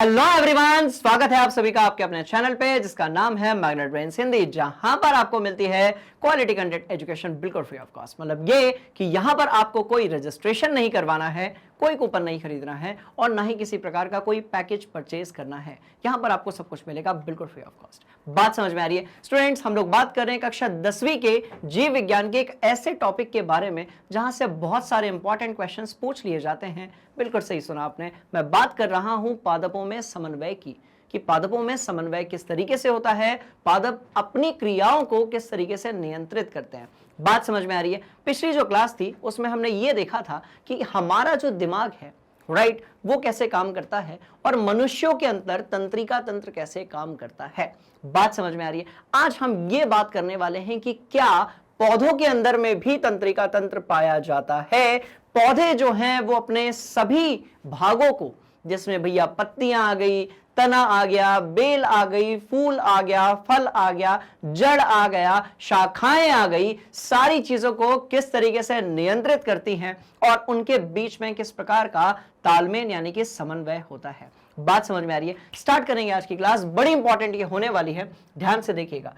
Hello everyone, स्वागत है आप सभी का आपके अपने चैनल पे जिसका नाम है मैग्नेट ब्रेन्स हिंदी, जहां पर आपको मिलती है क्वालिटी कंटेंट एजुकेशन बिल्कुल फ्री ऑफ कॉस्ट। मतलब ये कि यहां पर आपको कोई रजिस्ट्रेशन नहीं करवाना है, कोई कूपन नहीं खरीदना है और ना ही किसी प्रकार का कोई पैकेज परचेज करना है। यहां पर आपको सब कुछ मिलेगा बिल्कुल फ्री ऑफ कॉस्ट। बात समझ में आ रही है स्टूडेंट्स? हम लोग बात कर रहे हैं कक्षा 10वीं के जीव विज्ञान के एक ऐसे टॉपिक के बारे में जहां से बहुत सारे इंपॉर्टेंट क्वेश्चंस पूछ लिए जाते हैं। बिल्कुल सही सुना आपने, मैं बात कर रहा हूं पादपों में समन्वय की, कि पादपों में समन्वय किस तरीके से होता है, पादप अपनी क्रियाओं को किस तरीके से नियंत्रित करते हैं। बात समझ में आ रही है? पिछली जो क्लास थी उसमें हमने ये देखा था कि हमारा जो दिमाग है, राइट, वो कैसे काम करता है और मनुष्यों के अंदर तंत्रिका तंत्र कैसे काम करता है। बात समझ में आ रही है? आज हम ये बात करने वाले हैं कि क्या पौधों के अंदर में भी तंत्रिका तंत्र पाया जाता है। पौधे जो हैं वो अपने सभी भागों को, जिसमें भैया पत्तियां आ गई, तना आ गया, बेल आ गई, फूल आ गया, फल आ गया, जड़ आ गया, शाखाएं आ गई, सारी चीजों को किस तरीके से नियंत्रित करती हैं और उनके बीच में किस प्रकार का तालमेल यानी कि समन्वय होता है। बात समझ में आ रही है? स्टार्ट करेंगे आज की क्लास, बड़ी इंपॉर्टेंट ये होने वाली है, ध्यान से देखिएगा।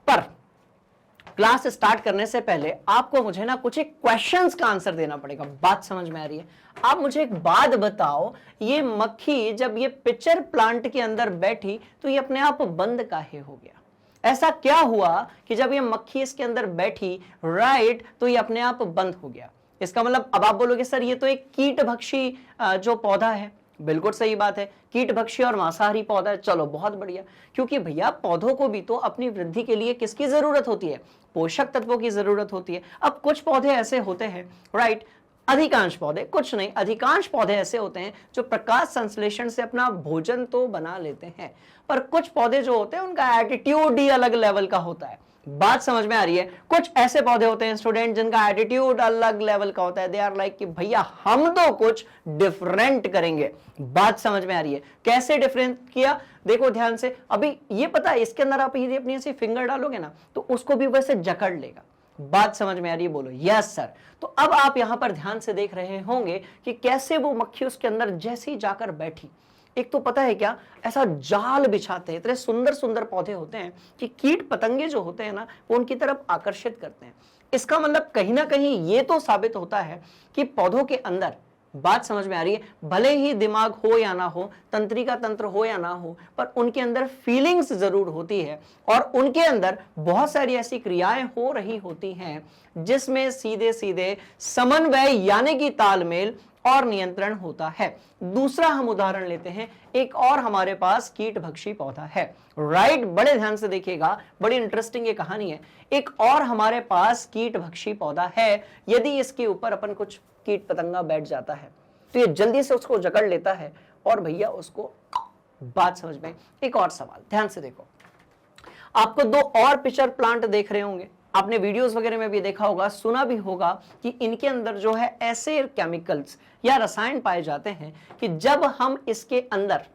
पर क्लास स्टार्ट करने से पहले आपको मुझे ना कुछ एक क्वेश्चंस का आंसर देना पड़ेगा। बात समझ में आ रही है? आप मुझे एक बात बताओ, ये मक्खी जब ये पिचर प्लांट के अंदर बैठी तो ये अपने आप बंद काहे हो गया? ऐसा क्या हुआ कि जब ये मक्खी इसके अंदर बैठी, राइट, तो ये अपने आप बंद हो गया? इसका मतलब अब आप बोलोगे सर ये तो एक कीटभक्षी जो पौधा है। बिल्कुल सही बात है, कीटभक्षी और मांसाहारी पौधा है। चलो बहुत बढ़िया, क्योंकि भैया पौधों को भी तो अपनी वृद्धि के लिए किसकी जरूरत होती है? पोषक तत्वों की जरूरत होती है। अब कुछ पौधे ऐसे होते हैं, राइट, अधिकांश पौधे, कुछ नहीं, अधिकांश पौधे ऐसे होते हैं जो प्रकाश संश्लेषण से अपना भोजन तो बना लेते हैं, पर कुछ पौधे जो होते हैं उनका एटीट्यूड ही अलग लेवल का होता है। बात समझ में आ रही है? कुछ ऐसे पौधे होते हैं स्टूडेंट जिनका एटीट्यूड अलग लेवल का होता है। दे आर लाइक कि भैया हम तो कुछ डिफरेंट करेंगे। बात समझ में आ रही है? कैसे डिफरेंट किया? देखो ध्यान से, अभी ये पता है इसके अंदर आप यदि अपनी ऐसी फिंगर डालोगे ना तो उसको भी वैसे जकड़ लेगा। बात समझ में आ रही है? बोलो यस सर। तो अब आप यहां पर ध्यान से देख रहे होंगे कि कैसे वो मक्खी उसके अंदर जैसे ही जाकर बैठी, एक तो पता है क्या, ऐसा जाल बिछाते हैं। इतने सुंदर सुंदर पौधे होते हैं कि कीट पतंगे जो होते हैं ना वो उनकी तरफ आकर्षित करते हैं। इसका मतलब कहीं ना कहीं ये तो साबित होता है कि पौधों के अंदर, बात समझ में आ रही है, भले ही दिमाग हो या ना हो, तंत्रिका तंत्र हो या ना हो, पर उनके अंदर फीलिंग्स जरूर होती है और उनके अंदर बहुत सारी ऐसी क्रियाएं हो रही होती हैं जिसमें सीधे सीधे समन्वय यानी कि तालमेल और नियंत्रण होता है। दूसरा हम उदाहरण लेते हैं, एक और हमारे पास कीटभक्षी पौधा है, राइट, बड़े ध्यान से देखिएगा, बड़ी इंटरेस्टिंग ये कहानी है। एक और हमारे पास कीटभक्षी पौधा है, यदि इसके ऊपर अपन कुछ कीट पतंगा बैठ जाता है तो ये जल्दी से उसको जकड़ लेता है और भैया उसको, बात समझ में? एक और सवाल ध्यान से देखो, आपको दो और पिचर प्लांट देख रहे होंगे, आपने वीडियोस वगैरह में भी देखा होगा, सुना भी होगा कि इनके अंदर जो है ऐसे केमिकल्स या रसायन पाए जाते हैं कि जब हम इसके अंदर,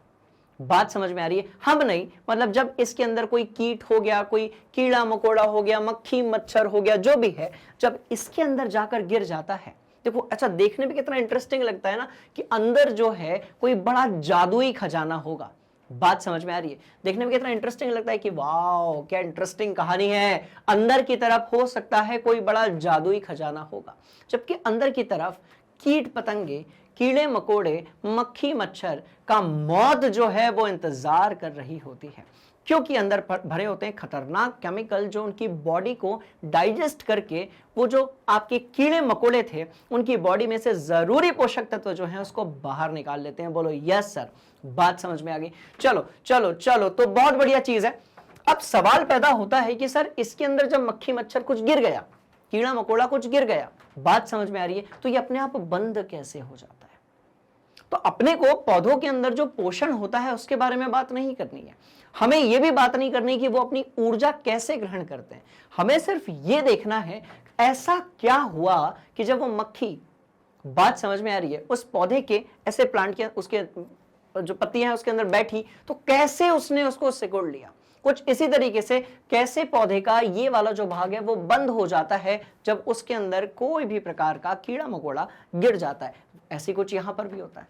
बात समझ में आ रही है, हम नहीं, मतलब जब इसके अंदर कोई कीट हो गया, कोई कीड़ा मकोड़ा हो गया, मक्खी मच्छर हो गया, जो भी है, जब इसके अंदर जाकर गिर जाता है, देखो अच्छा देखने में कितना इंटरेस्टिंग लगता है ना कि अंदर जो है कोई बड़ा जादुई खजाना होगा। बात समझ में आ रही है? देखने में कितना इंटरेस्टिंग लगता है कि वाओ क्या इंटरेस्टिंग कहानी है, अंदर की तरफ हो सकता है कोई बड़ा जादुई खजाना होगा, जबकि अंदर की तरफ कीट पतंगे, कीड़े मकोड़े, मक्खी मच्छर का मौत जो है वो इंतजार कर रही होती है, क्योंकि अंदर भरे होते हैं खतरनाक केमिकल जो उनकी बॉडी को डाइजेस्ट करके वो जो आपके कीड़े मकोड़े थे उनकी बॉडी में से जरूरी पोषक तत्व जो हैं उसको बाहर निकाल लेते हैं। बोलो यस सर। बात समझ में आ गई? चलो चलो चलो, तो बहुत बढ़िया चीज है। अब सवाल पैदा होता है कि सर इसके अंदर जब मक्खी मच्छर कुछ गिर गया, कीड़ा मकोड़ा कुछ गिर गया, बात समझ में आ रही है, तो ये अपने आप बंद कैसे हो जाता है? तो अपने को पौधों के अंदर जो पोषण होता है उसके बारे में बात नहीं करनी है, हमें यह भी बात नहीं करनी कि वो अपनी ऊर्जा कैसे ग्रहण करते हैं। हमें सिर्फ ये देखना है ऐसा क्या हुआ कि जब वो मक्खी, बात समझ में आ रही है, उस पौधे के ऐसे प्लांट के उसके जो पत्तियां हैं उसके अंदर बैठी तो कैसे उसने उसको सिकुड़ लिया। कुछ इसी तरीके से कैसे पौधे का ये वाला जो भाग है वो बंद हो जाता है जब उसके अंदर कोई भी प्रकार का कीड़ा मकोड़ा गिर जाता है, ऐसी कुछ यहां पर भी होता है।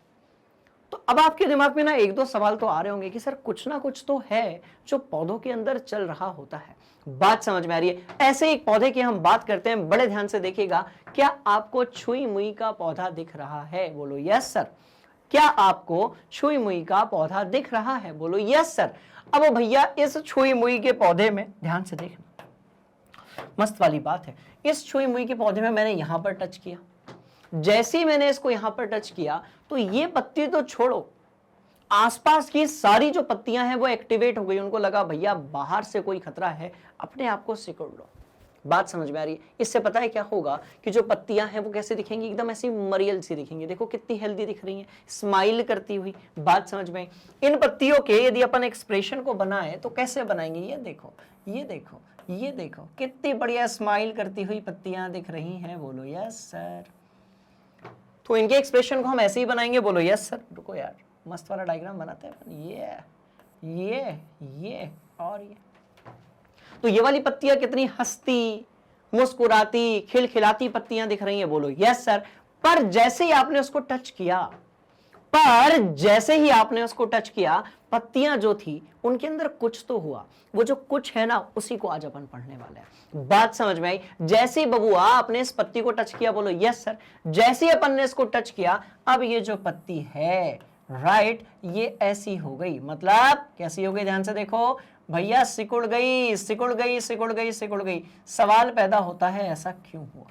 तो अब आपके दिमाग में ना एक दो सवाल तो आ रहे होंगे कि सर कुछ ना कुछ तो है जो पौधों के अंदर चल रहा होता है। बात समझ में आ रही है? ऐसे एक पौधे की हम बात करते हैं, बड़े ध्यान से देखिएगा। क्या आपको छुई मुई का पौधा दिख रहा है? बोलो यस सर। क्या आपको छुई मुई का पौधा दिख रहा है? बोलो यस सर। अब भैया इस छुई मुई के पौधे में ध्यान से देखना, मस्त वाली बात है। इस छुई मुई के पौधे में मैंने यहां पर टच किया, जैसे ही मैंने इसको यहां पर टच किया तो ये पत्ती तो छोड़ो, आसपास की सारी जो पत्तियां हैं वो एक्टिवेट हो गई। उनको लगा भैया बाहर से कोई खतरा है, अपने आप को सिकुड़ लो। बात समझ में आ रही है? इससे पता है क्या होगा कि जो पत्तियां हैं वो कैसे दिखेंगी? एकदम ऐसी मरियल सी दिखेंगी। देखो कितनी हेल्दी दिख रही हैं, स्माइल करती हुई। बात समझ में? इन पत्तियों के यदि अपन एक्सप्रेशन को बनाए तो कैसे बनाएंगे? ये देखो, ये देखो, ये देखो, कितनी बढ़िया स्माइल करती हुई पत्तियां दिख रही हैं। बोलो यस सर। तो इनके एक्सप्रेशन को हम ऐसे ही बनाएंगे। बोलो यस सर। रुको यार, मस्त वाला डायग्राम बनाते हैं। ये और ये। तो ये वाली पत्तियां कितनी हंसती, मुस्कुराती, खिलखिलाती पत्तियां दिख रही हैं। बोलो यस सर। पर जैसे ही आपने उसको टच किया, पत्तियां जो थी उनके अंदर कुछ तो हुआ। वो जो कुछ है ना, उसी को आज अपन पढ़ने वाले हैं। बात समझ में आई? जैसे ही बबुआ आपने इस पत्ती को टच किया, बोलो यस सर, जैसे ही अपन ने इसको टच किया, अब ये जो पत्ती है, राइट, ये ऐसी हो गई। मतलब कैसी हो गई? ध्यान से देखो भैया, सिकुड़ गई, सिकुड़ गई, सिकुड़ गई, सिकुड़ गई। सवाल पैदा होता है ऐसा क्यों हुआ?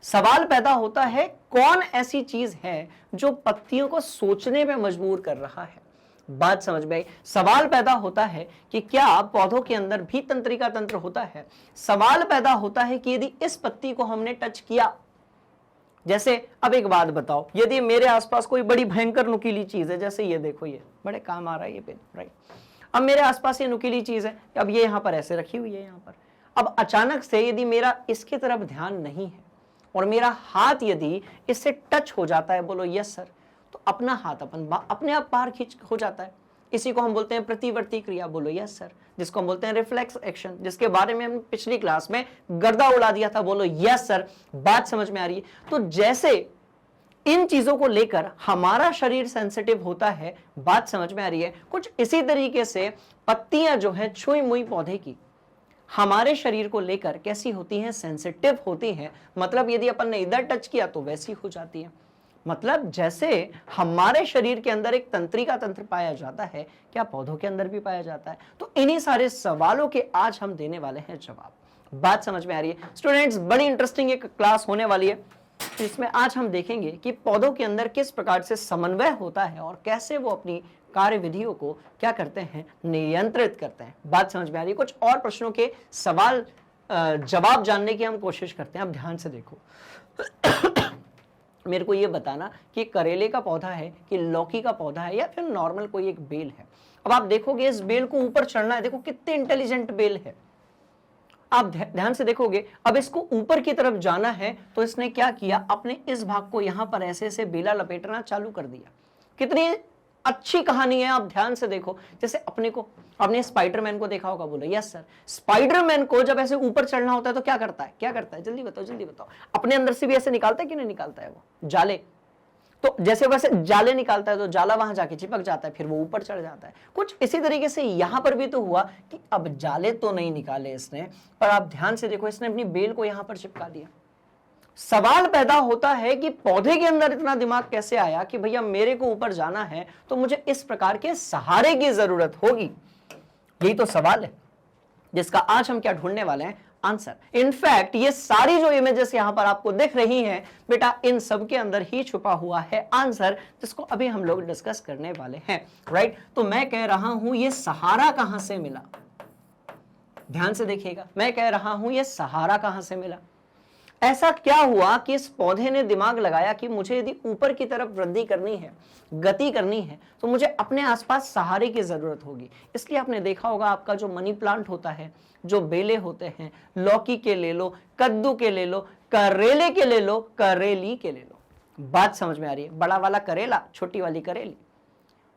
सवाल पैदा होता है कौन ऐसी चीज है जो पत्तियों को सोचने में मजबूर कर रहा है? बात समझ में आई? सवाल पैदा होता है कि क्या पौधों के अंदर भी तंत्रिका तंत्र होता है। सवाल पैदा होता है कि यदि इस पत्ती को हमने टच किया, जैसे अब एक बात बताओ, यदि मेरे आसपास कोई बड़ी भयंकर नुकीली चीज है, जैसे ये देखो, ये बड़े काम आ रहा है ये पेन, राइट। अब मेरे आसपास ये नुकीली चीज है, अब ये यहां पर ऐसे रखी हुई है यहां पर। अब अचानक से यदि मेरा इसकी तरफ ध्यान नहीं है और मेरा हाथ यदि इससे टच हो जाता है, बोलो यस सर, तो अपना हाथ अपने आप बाहर खींच हो जाता है। इसी को हम बोलते हैं प्रतिवर्ती क्रिया। बोलो यस सर। जिसको हम बोलते हैं रिफ्लेक्स एक्शन, जिसके बारे में हम पिछली क्लास में गर्दा उड़ा दिया था। बोलो यस सर। बात समझ में आ रही है? तो जैसे इन चीजों को लेकर हमारा शरीर सेंसिटिव होता है, बात समझ में आ रही है? कुछ इसी तरीके से पत्तियां जो है छुई मुई पौधे की हमारे शरीर को लेकर कैसी होती हैं? सेंसिटिव होती हैं। मतलब यदि अपन ने इधर टच किया तो वैसी हो जाती है। मतलब जैसे हमारे शरीर के अंदर एक तंत्रिका तंत्र पाया जाता है, क्या पौधों के अंदर भी पाया जाता है? तो इन्हीं सारे सवालों के आज हम देने वाले हैं जवाब। बात समझ में आ रही है स्टूडेंट्स? बड़ी इंटरेस्टिंग एक क्लास होने वाली है, जिसमें आज हम देखेंगे कि पौधों के अंदर किस प्रकार से समन्वय होता है और कैसे वो अपनी कार्य विधियों को क्या करते हैं? नियंत्रित करते हैं। बात समझ में आ रही है? कुछ और प्रश्नों के सवाल जवाब जानने की हम कोशिश करते हैं। अब ध्यान से देखो, मेरे को ये बताना कि करेले का पौधा है कि लौकी का पौधा है या फिर नॉर्मल कोई एक बेल है। अब आप देखोगे इस बेल को ऊपर चढ़ना है, देखो कितनी इंटेलिजेंट बेल है। आप ध्यान से देखोगे, अब इसको ऊपर की तरफ जाना है तो इसने क्या किया? अपने इस भाग को यहां पर ऐसे से बेला लपेटना चालू कर दिया। कितनी अच्छी कहानी है, आप ध्यान से देखो। जैसे आपने स्पाइडरमैन को देखा होगा। बोलो यस सर। स्पाइडरमैन को जब ऐसे ऊपर चढ़ना होता है तो क्या करता है? जल्दी बताओ, जल्दी बताओ। अपने अंदर से भी ऐसे निकालता है कि नहीं निकालता है? वो जाले, तो जैसे वैसे जाले निकालता है तो जाला वहां जाके चिपक जाता है, फिर वो ऊपर चढ़ जाता है। कुछ इसी तरीके से यहां पर भी तो हुआ कि अब जाले तो नहीं निकाले इसने, पर आप ध्यान से देखो, इसने अपनी बेल को यहां पर चिपका दिया। सवाल पैदा होता है कि पौधे के अंदर इतना दिमाग कैसे आया कि भैया मेरे को ऊपर जाना है तो मुझे इस प्रकार के सहारे की जरूरत होगी। यही तो सवाल है जिसका आज हम क्या ढूंढने वाले हैं? आंसर। इनफैक्ट ये सारी जो इमेजेस यहां पर आपको दिख रही हैं बेटा, इन सब के अंदर ही छुपा हुआ है आंसर, जिसको अभी हम लोग डिस्कस करने वाले हैं, राइट। तो मैं कह रहा हूं ये सहारा कहां से मिला? ध्यान से देखिएगा, मैं कह रहा हूं ये सहारा कहां से मिला। ऐसा क्या हुआ कि इस पौधे ने दिमाग लगाया कि मुझे यदि ऊपर की तरफ वृद्धि करनी है, गति करनी है, तो मुझे अपने आसपास सहारे की जरूरत होगी। इसलिए आपने देखा होगा, आपका जो मनी प्लांट होता है, जो बेले होते हैं, लौकी के ले लो, कद्दू के ले लो, करेले के ले लो, करेली के ले लो। बात समझ में आ रही है? बड़ा वाला करेला, छोटी वाली करेली।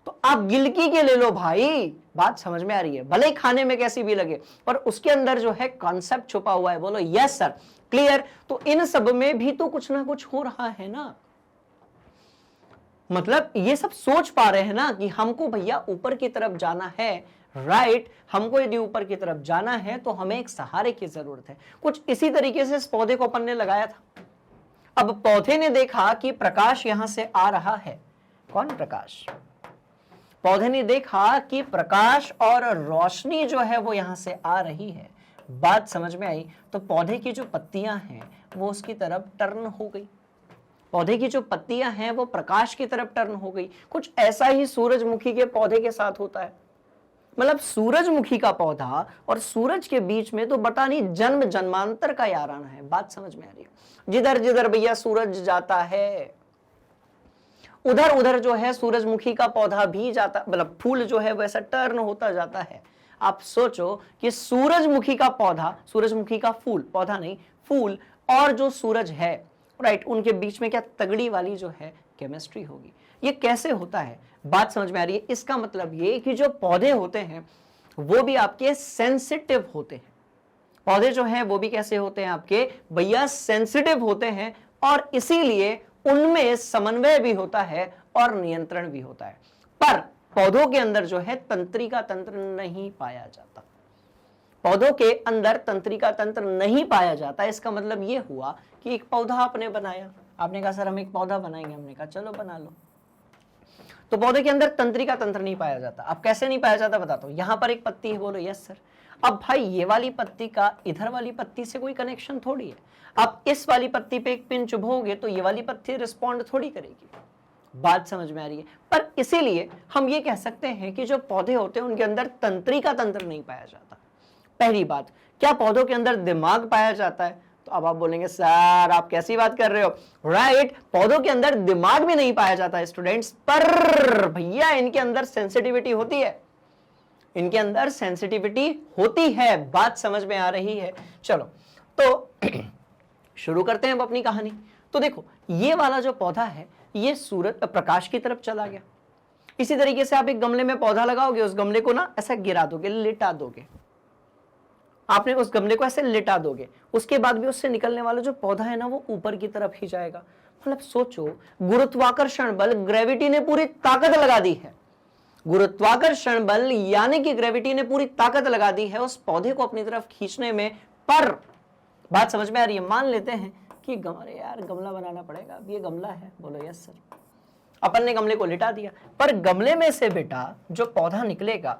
तो आप गिलकी के ले लो भाई। बात समझ में आ रही है? भले ही खाने में कैसी भी लगे, पर उसके अंदर जो है कॉन्सेप्ट छुपा हुआ है। बोलो यस सर। क्लियर? तो इन सब में भी तो कुछ ना कुछ हो रहा है ना। मतलब ये सब सोच पा रहे हैं ना कि हमको भैया ऊपर की तरफ जाना है, राइट। हमको यदि ऊपर की तरफ जाना है तो हमें एक सहारे की जरूरत है। कुछ इसी तरीके से इस पौधे को अपन ने लगाया था। अब पौधे ने देखा कि प्रकाश यहां से आ रहा है। कौन प्रकाश? पौधे ने देखा कि प्रकाश और रोशनी जो है वो यहां से आ रही है। बात समझ में आई? तो पौधे की जो पत्तियां हैं वो उसकी तरफ टर्न हो गई। पौधे की जो पत्तियां हैं वो प्रकाश की तरफ टर्न हो गई। कुछ ऐसा ही सूरजमुखी के पौधे के साथ होता है। मतलब सूरजमुखी का पौधा और सूरज के बीच में तो पता नहीं जन्म जन्मांतर का याराना है। बात समझ में आ रही है? जिधर जिधर भैया सूरज जाता है उधर उधर जो है सूरजमुखी का पौधा भी जाता, मतलब फूल जो है वैसा टर्न होता जाता है। आप सोचो कि सूरजमुखी का पौधा, सूरजमुखी का फूल, पौधा नहीं फूल, और जो सूरज है, राइट, उनके बीच में क्या तगड़ी वाली जो है केमिस्ट्री होगी। ये कैसे होता है? बात समझ में आ रही है? इसका मतलब ये कि जो पौधे होते हैं वो भी आपके सेंसिटिव होते हैं। पौधे जो हैं वो भी कैसे होते हैं आपके भैया? सेंसिटिव होते हैं, और इसीलिए उनमें समन्वय भी होता है और नियंत्रण भी होता है। पर पौधों के अंदर जो है तंत्रिका तंत्र नहीं पाया जाता। पौधों के अंदर तंत्रिका तंत्र नहीं पाया जाता। इसका मतलब यह हुआ कि एक पौधा आपने बनाया, आपने कहा सर हम एक पौधा बनाएंगे, हमने कहा चलो बना लो। तो पौधे के अंदर तंत्रिका तंत्र नहीं पाया जाता। अब कैसे नहीं पाया जाता बताता हूं। यहां पर एक पत्ती है, बोलो यस सर। अब भाई ये वाली पत्ती का इधर वाली पत्ती से कोई कनेक्शन थोड़ी है। अब इस वाली पत्ती पे एक पिन चुभोगे तो ये वाली पत्ती रिस्पॉन्ड थोड़ी करेगी। बात समझ में आ रही है? पर इसीलिए हम ये कह सकते हैं कि जो पौधे होते हैं उनके अंदर तंत्रिका तंत्र नहीं पाया जाता। पहली बात, क्या पौधों के अंदर दिमाग पाया जाता है? तो अब आप बोलेंगे सर आप कैसी बात कर रहे हो, राइट। पौधों के अंदर दिमाग भी नहीं पाया जाता स्टूडेंट्स, पर भैया इनके अंदर सेंसिटिविटी होती है। इनके अंदर सेंसिटिविटी होती है। बात समझ में आ रही है? चलो तो शुरू करते हैं अब अपनी कहानी। तो देखो ये वाला जो पौधा है ये सूरज प्रकाश की तरफ चला गया। इसी तरीके से आप एक गमले में पौधा लगाओगे, उस गमले को ना ऐसा गिरा दोगे, लिटा दोगे। आपने उस गमले को ऐसे लिटा दोगे, उसके बाद भी उससे निकलने वाला जो पौधा है ना वो ऊपर की तरफ ही जाएगा। मतलब सोचो, गुरुत्वाकर्षण बल, ग्रेविटी ने पूरी ताकत लगा दी है। गुरुत्वाकर्षण बल यानी कि ग्रेविटी ने पूरी ताकत लगा दी है उस पौधे को अपनी तरफ खींचने में। पर बात समझ में आ रही है? मान लेते हैं कि अरे यार गमला बनाना पड़ेगा, अब ये गमला है, बोलो यस सर। अपन ने गमले को लिटा दिया, पर गमले में से बेटा जो पौधा निकलेगा,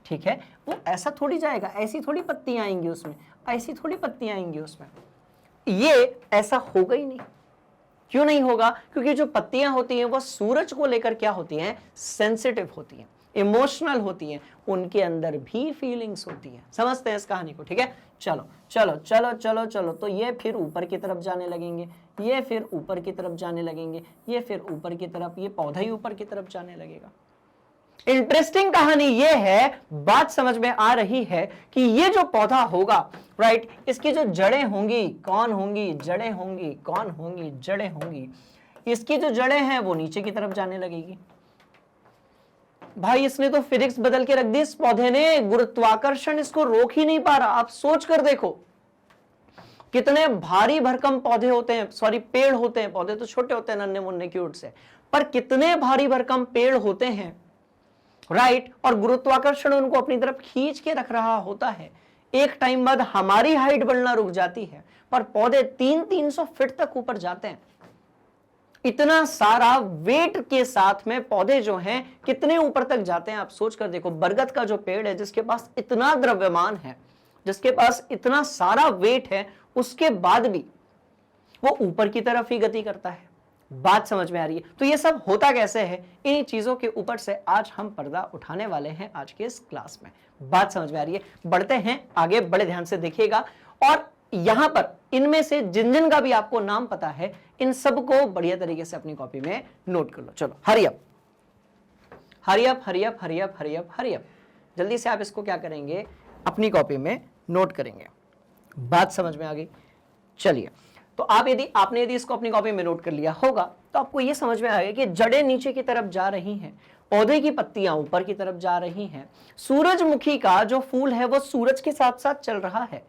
ठीक है, वो ऐसा थोड़ी जाएगा, ऐसी थोड़ी पत्तियां आएंगी उसमें, ऐसी थोड़ी पत्तियां आएंगी उसमें। ये ऐसा होगा ही नहीं। क्यों नहीं होगा? क्योंकि जो पत्तियां होती हैं वो सूरज को लेकर क्या होती हैं? सेंसिटिव होती हैं, इमोशनल होती हैं, उनके अंदर भी फीलिंग्स होती हैं। समझते हैं इस कहानी को? ठीक है, चलो चलो चलो चलो चलो। तो ये फिर ऊपर की तरफ जाने लगेंगे, ये फिर ऊपर की तरफ जाने लगेंगे, ये फिर ऊपर की तरफ, ये पौधा ही ऊपर की तरफ जाने लगेगा। इंटरेस्टिंग कहानी ये है, बात समझ में आ रही है कि ये जो पौधा होगा, राइट, इसकी जो जड़ें होंगी, कौन होंगी? जड़ें होंगी। कौन होंगी? जड़ें होंगी। इसकी जो जड़ें हैं वो नीचे की तरफ जाने लगेगी। भाई इसने तो फिजिक्स बदल के रख दी इस पौधे ने, गुरुत्वाकर्षण इसको रोक ही नहीं पा रहा। आप सोच कर देखो कितने भारी भरकम पौधे होते हैं, सॉरी पेड़ होते हैं, पौधे तो छोटे होते हैं नन्हे मुन्ने क्यूट से, पर कितने भारी भरकम पेड़ होते हैं, राइट। और गुरुत्वाकर्षण उनको अपनी तरफ खींच के रख रहा होता है। एक टाइम बाद हमारी हाइट बढ़ना रुक जाती है, पर पौधे 300-300 फीट तक ऊपर जाते हैं। इतना सारा वेट के साथ में पौधे जो हैं कितने ऊपर तक जाते हैं आप सोच कर देखो। बरगद का जो पेड़ है जिसके पास इतना द्रव्यमान है, जिसके पास इतना सारा वेट है, उसके बाद भी वो ऊपर की तरफ ही गति करता है। बात समझ में आ रही है? तो ये सब होता कैसे है, इन चीजों के ऊपर से आज हम पर्दा उठाने वाले हैं आज के इस क्लास में। बात समझ में आ रही है? बढ़ते हैं आगे, बड़े ध्यान से देखिएगा। और यहां पर इनमें से जिन जिन का भी आपको नाम पता है, इन सबको बढ़िया तरीके से अपनी कॉपी में नोट कर लो। चलो हरियप हरियप हरियप हरियप हरियप हरियप, जल्दी से आप इसको क्या करेंगे? अपनी कॉपी में नोट करेंगे। बात समझ में आ गई? चलिए, तो आपने यदि इसको अपनी कॉपी में नोट कर लिया होगा तो आपको यह समझ में आएगा कि जड़ें नीचे की तरफ जा रही हैं, पौधे की पत्तियां ऊपर की तरफ जा रही हैं, सूरजमुखी का जो फूल है वो सूरज के साथ साथ चल रहा है।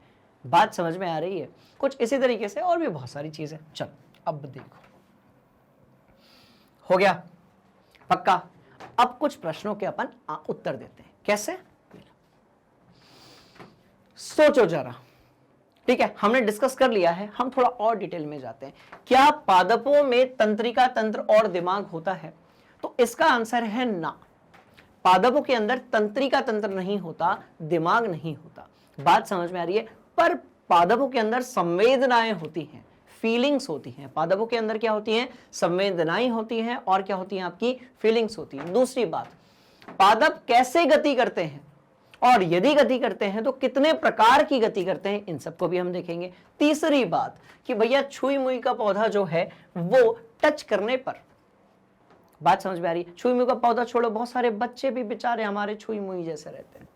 बात समझ में आ रही है? कुछ इसी तरीके से और भी बहुत सारी चीजें। चलो अब देखो, हो गया, पक्का? अब कुछ प्रश्नों के अपन उत्तर देते हैं। कैसे? सोचो जरा। ठीक है, हमने डिस्कस कर लिया है, हम थोड़ा और डिटेल में जाते हैं। क्या पादपों में तंत्रिका तंत्र और दिमाग होता है? तो इसका आंसर है ना। पादपों के अंदर तंत्रिका तंत्र नहीं होता, दिमाग नहीं होता। बात समझ में आ रही है? पर पादपों के अंदर संवेदनाएं होती हैं, फीलिंग्स होती हैं। पादपों के अंदर क्या होती हैं? संवेदनाएं होती हैं और क्या होती हैं? आपकी फीलिंग्स होती हैं। दूसरी बात, पादप कैसे गति करते हैं और यदि गति करते हैं तो कितने प्रकार की गति करते हैं, इन सबको भी हम देखेंगे। तीसरी बात कि भैया छुई मुई का पौधा जो है वो टच करने पर, बात समझ में आ रही है? छुई मुई का पौधा छोड़ो, बहुत सारे बच्चे भी बेचारे हमारे छुई मुई जैसे रहते हैं।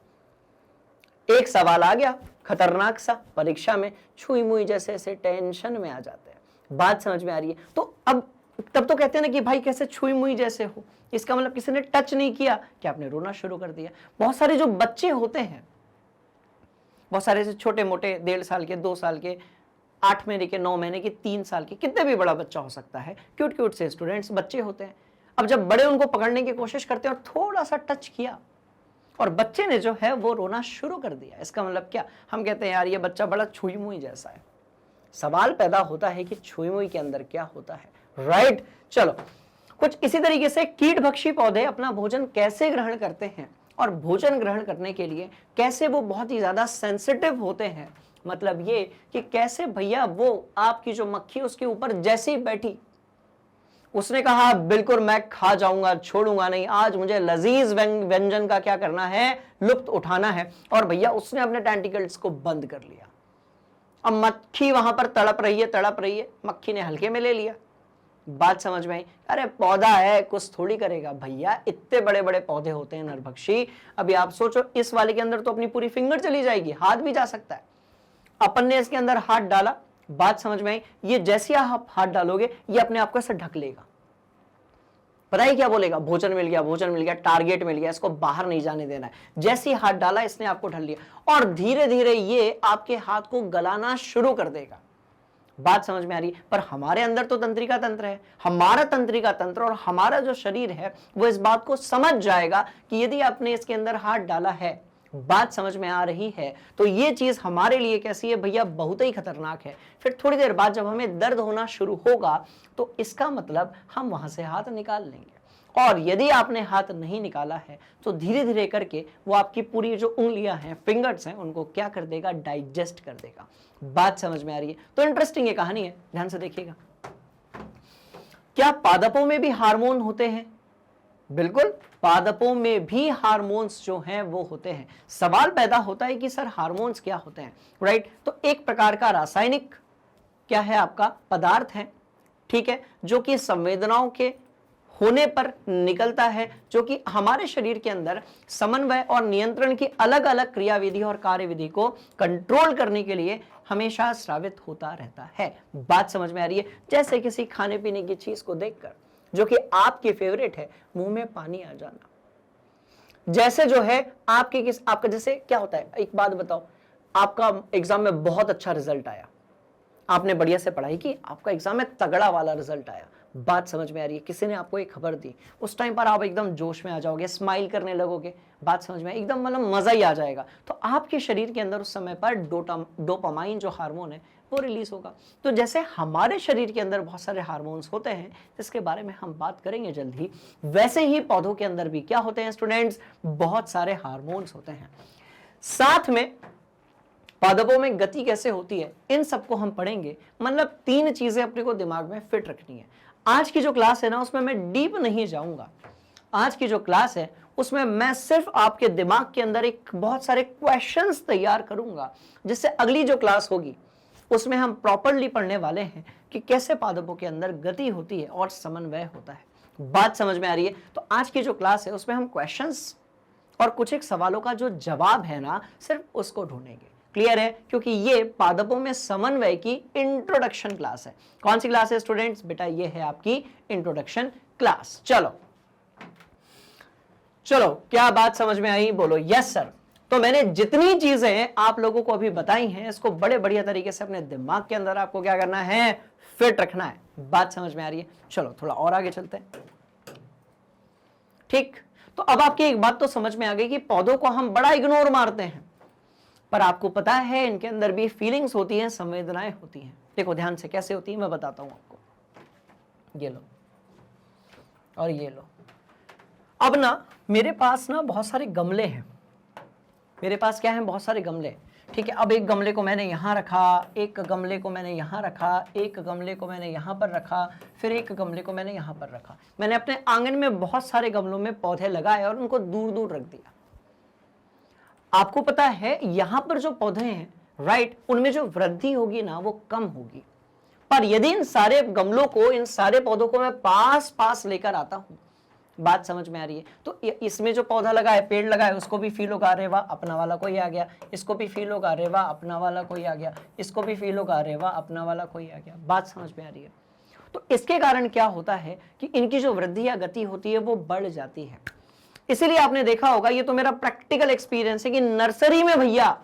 एक सवाल आ गया खतरनाक सा परीक्षा में, छुई मुई जैसे ऐसे टेंशन में आ जाते हैं। बात समझ में आ रही है? तो अब तब तो कहते हैं ना कि भाई कैसे छुई मुई जैसे हो, इसका मतलब किसी ने टच नहीं किया कि आपने रोना शुरू कर दिया। बहुत सारे जो बच्चे होते हैं, बहुत सारे से छोटे मोटे 1.5 साल के, 2 साल के, 8 महीने के, 9 महीने के, 3 साल के, कितने भी बड़ा बच्चा हो सकता है, क्यूट क्यूट से स्टूडेंट्स बच्चे होते हैं। अब जब बड़े उनको पकड़ने की कोशिश करते हैं और थोड़ा सा टच किया और बच्चे ने जो है वो रोना शुरू कर दिया, इसका मतलब क्या? हम कहते हैं यार ये बच्चा बड़ा छुई मुई जैसा है। सवाल पैदा होता है कि छुई मुई के अंदर क्या होता है, राइट? चलो, कुछ इसी तरीके से कीटभक्षी पौधे अपना भोजन कैसे ग्रहण करते हैं और भोजन ग्रहण करने के लिए कैसे वो बहुत ही ज्यादा सेंसिटिव होते हैं। मतलब ये कि कैसे भैया वो आपकी जो मक्खी उसके ऊपर जैसी बैठी, उसने कहा बिल्कुल मैं खा जाऊंगा, छोड़ूंगा नहीं, आज मुझे लजीज व्यंजन का क्या करना है, लुत्फ उठाना है, और भैया उसने अपने टेंटिकल्स को बंद कर लिया। अब मक्खी वहां पर तड़प रही है, मक्खी ने हल्के में ले लिया। बात समझ में आई? अरे पौधा है, कुछ थोड़ी करेगा भैया, इतने बड़े बड़े पौधे होते हैं नरभक्षी। अभी आप सोचो, इस वाले के अंदर तो अपनी पूरी फिंगर चली जाएगी, हाथ भी जा सकता है। अपन ने इसके अंदर हाथ डाला, बात समझ में आई? ये जैसे आप हाथ डालोगे ये अपने आप को ऐसे ढक लेगा। पता है क्या बोलेगा? भोजन मिल गया, भोजन मिल गया, टारगेट मिल गया, इसको बाहर नहीं जाने देना है। जैसे ही हाथ डाला इसने आपको ढक लिया और धीरे धीरे ये आपके हाथ को गलाना शुरू कर देगा। बात समझ में आ रही है? पर हमारे अंदर तो तंत्रिका तंत्र है, हमारा तंत्रिका तंत्र और हमारा जो शरीर है वो इस बात को समझ जाएगा कि यदि आपने इसके अंदर हाथ डाला है, बात समझ में आ रही है, तो ये चीज हमारे लिए कैसी है भैया? बहुत ही खतरनाक है। फिर थोड़ी देर बाद जब हमें दर्द होना शुरू होगा तो इसका मतलब हम वहां से हाथ निकाल लेंगे, और यदि आपने हाथ नहीं निकाला है तो धीरे धीरे करके वो आपकी पूरी जो उंगलियां हैं, फिंगर्स हैं, उनको क्या कर देगा? डाइजेस्ट कर देगा। बात समझ में आ रही है? तो इंटरेस्टिंग ये कहानी है, ध्यान से देखिएगा। क्या पादपों में भी हार्मोन होते हैं? बिल्कुल, पादपों में भी हार्मोन्स जो हैं वो होते हैं। सवाल पैदा होता है कि सर हार्मोन्स क्या होते हैं, राइट? तो एक प्रकार का रासायनिक क्या है आपका पदार्थ है, ठीक है, जो कि संवेदनाओं के होने पर निकलता है, जो कि हमारे शरीर के अंदर समन्वय और नियंत्रण की अलग अलग क्रियाविधि और कार्यविधि को कंट्रोल करने के लिए हमेशा स्रावित होता रहता है। बात समझ में आ रही है? जैसे किसी खाने पीने की चीज को देखकर जो कि आपकी फेवरेट है, मुंह में पानी आ जाना। जैसे जो है आपका जैसे क्या होता है, एक बात बताओ, आपका एग्जाम में बहुत अच्छा रिजल्ट आया, आपने बढ़िया से पढ़ाई की, आपका एग्जाम में तगड़ा वाला रिजल्ट आया। बात समझ में आ रही है? किसी ने आपको एक खबर दी, उस टाइम पर आप एकदम जोश में आ जाओगे, स्माइल करने लगोगे। बात समझ में, एकदम मतलब मजा ही आ जाएगा। तो आपके शरीर के अंदर उस समय पर डोपामाइन जो हार्मोन है वो रिलीज होगा। तो जैसे हमारे शरीर के अंदर बहुत सारे हार्मोन्स होते हैं, जिसके बारे में हम बात करेंगे जल्द ही, वैसे ही पौधों के अंदर भी क्या होते हैं स्टूडेंट्स? बहुत सारे हार्मोन्स होते हैं। साथ में पादपों में गति कैसे होती है, इन सबको हम पढ़ेंगे। मतलब 3 चीजें अपने को दिमाग में फिट रखनी है। आज की जो क्लास है ना, उसमें मैं डीप नहीं जाऊंगा। आज की जो क्लास है उसमें मैं सिर्फ आपके दिमाग के अंदर एक बहुत सारे क्वेश्चंस तैयार करूंगा, जिससे अगली जो क्लास होगी उसमें हम प्रॉपरली पढ़ने वाले हैं कि कैसे पादपों के अंदर गति होती है और समन्वय होता है। बात समझ में आ रही है? तो आज की जो क्लास है उसमें हम क्वेश्चंस और कुछ एक सवालों का जो जवाब है ना, सिर्फ उसको ढूंढेंगे। क्लियर है? क्योंकि ये पादपों में समन्वय की इंट्रोडक्शन क्लास है। कौन सी क्लास है स्टूडेंट्स? बेटा ये है आपकी इंट्रोडक्शन क्लास। चलो चलो, क्या बात समझ में आई? बोलो यस सर। तो मैंने जितनी चीजें आप लोगों को अभी बताई हैं, इसको बड़े बढ़िया तरीके से अपने दिमाग के अंदर आपको क्या करना है? फिट रखना है। बात समझ में आ रही है? चलो थोड़ा और आगे चलते हैं। ठीक, तो अब आपकी एक बात तो समझ में आ गई कि पौधों को हम बड़ा इग्नोर मारते हैं, पर आपको पता है इनके अंदर भी फीलिंग्स होती हैं, संवेदनाएं होती हैं। देखो ध्यान से कैसे होती है मैं बताता हूं आपको। ये लो और ये लो। अब ना मेरे पास ना बहुत सारे गमले हैं, मेरे पास क्या है, बहुत सारे गमले। ठीक है, अब एक गमले को मैंने यहाँ रखा, एक गमले को मैंने यहाँ रखा, एक गमले को मैंने यहाँ पर रखा, फिर एक गमले को मैंने यहाँ पर रखा। मैंने अपने आंगन में बहुत सारे गमलों में पौधे लगाए और उनको दूर दूर रख दिया। आपको पता है यहाँ पर जो पौधे हैं, राइट, उनमें जो वृद्धि होगी ना वो कम होगी। पर यदि इन सारे गमलों को, इन सारे पौधों को मैं पास पास लेकर आता हूं, बात समझ में आ रही है, तो इसमें जो पौधा लगा है, पेड़ लगा है, उसको भी फील होगा, अरे वाह अपना वाला कोई आ गया, इसको भी फील होगा, अरे वाह अपना वाला कोई आ गया, इसको भी फील होगा, अरे वाह अपना वाला कोई आ गया। बात समझ में आ रही है? तो इसके कारण क्या होता है कि इनकी जो वृद्धि या गति होती है वो बढ़ जाती है। इसीलिए आपने देखा होगा, ये तो मेरा प्रैक्टिकल एक्सपीरियंस है कि नर्सरी में भैया,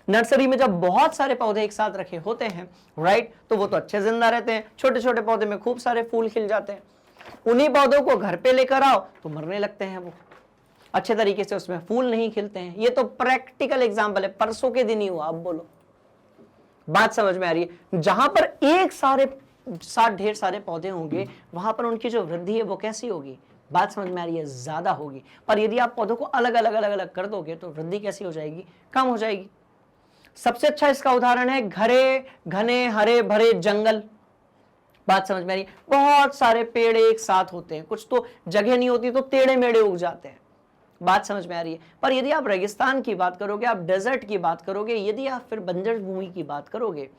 नर्सरी में जब बहुत सारे पौधे एक साथ रखे होते हैं, राइट, तो वो तो अच्छे जिंदा रहते हैं, छोटे छोटे पौधे में खूब सारे फूल खिल जाते हैं। उन्हीं पौधों को घर पे लेकर आओ तो मरने लगते हैं, वो अच्छे तरीके से उसमें फूल नहीं खिलते हैं। ये तो प्रैक्टिकल एग्जांपल है, परसों के दिन ही हुआ। अब बोलो, बात समझ में आ रही है? जहां पर एक साथ ढेर सारे पौधे होंगे, वहां पर उनकी जो वृद्धि है वो कैसी होगी? बात समझ में आ रही है? ज्यादा होगी। पर यदि आप पौधों को अलग अलग अलग अलग कर दोगे तो वृद्धि कैसी हो जाएगी? कम हो जाएगी। सबसे अच्छा इसका उदाहरण है घने हरे भरे जंगल। बात समझ में आ रही है? बहुत सारे पेड़ एक साथ होते हैं, कुछ तो जगह नहीं होती तो टेढ़े मेढ़े उग जाते हैं। बात समझ में आ रही है? पर यदि आप रेगिस्तान की बात करोगे, आप डेजर्ट की बात करोगे, यदि आप फिर बंजर भूमि की बात करोगे,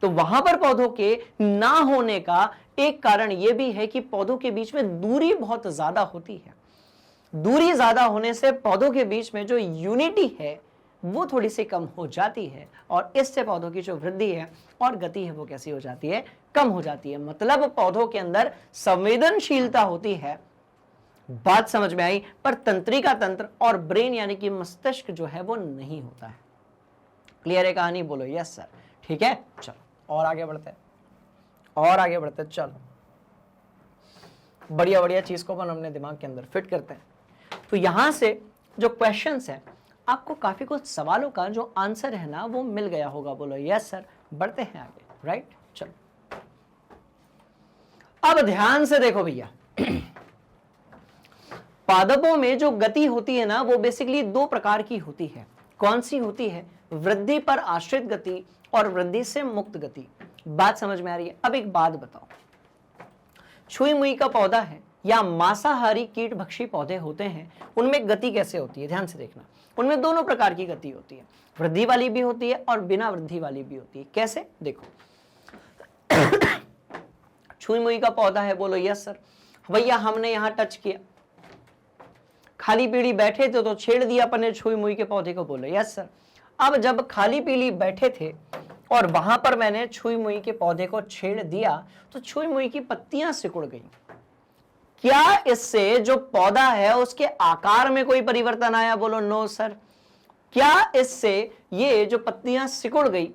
तो वहां पर पौधों के ना होने का एक कारण यह भी है कि पौधों के बीच में दूरी बहुत ज्यादा होती है। दूरी ज्यादा होने से पौधों के बीच में जो यूनिटी है वो थोड़ी सी कम हो जाती है, और इससे पौधों की जो वृद्धि है और गति है वो कैसी हो जाती है? कम हो जाती है। मतलब पौधों के अंदर संवेदनशीलता होती है। बात समझ में आई? पर तंत्रिका तंत्र और ब्रेन यानी कि मस्तिष्क जो है वो नहीं होता है। क्लियर है कहानी? बोलो यस सर। ठीक है, चलो और आगे बढ़ते हैं, और आगे बढ़ते हैं। चलो बढ़िया बढ़िया चीज को अपन अपने दिमाग के अंदर फिट करते हैं। तो यहां से जो क्वेश्चंस है, आपको काफी कुछ सवालों का जो आंसर है ना वो मिल गया होगा। बोलो यस सर। बढ़ते हैं आगे, राइट। चलो अब ध्यान से देखो भैया, पादपों में जो गति होती है ना वो बेसिकली दो प्रकार की होती है। कौन सी होती है? वृद्धि पर आश्रित गति और वृद्धि से मुक्त गति। बात समझ में आ रही है? अब एक बात बताओ, छुई मुई का पौधा है या मांसाहारी कीट भक्षी पौधे होते हैं, उनमें गति कैसे होती है? ध्यान से देखना, उनमें दोनों प्रकार की गति होती है, वृद्धि वाली भी होती है और बिना वृद्धि वाली भी होती है। कैसे? देखो छुई मुई का पौधा है, बोलो यस सर। भैया हमने यहां टच किया, खाली पीली बैठे थे तो छेड़ दिया अपने छुई मुई के पौधे को, बोलो यस सर। अब जब खाली पीली बैठे थे और वहां पर मैंने छुई मुई के पौधे को छेड़ दिया तो छुई मुई की पत्तियां सिकुड़ गई। क्या इससे जो पौधा है उसके आकार में कोई परिवर्तन आया? बोलो नो सर। क्या इससे ये जो पत्तियां सिकुड़ गई,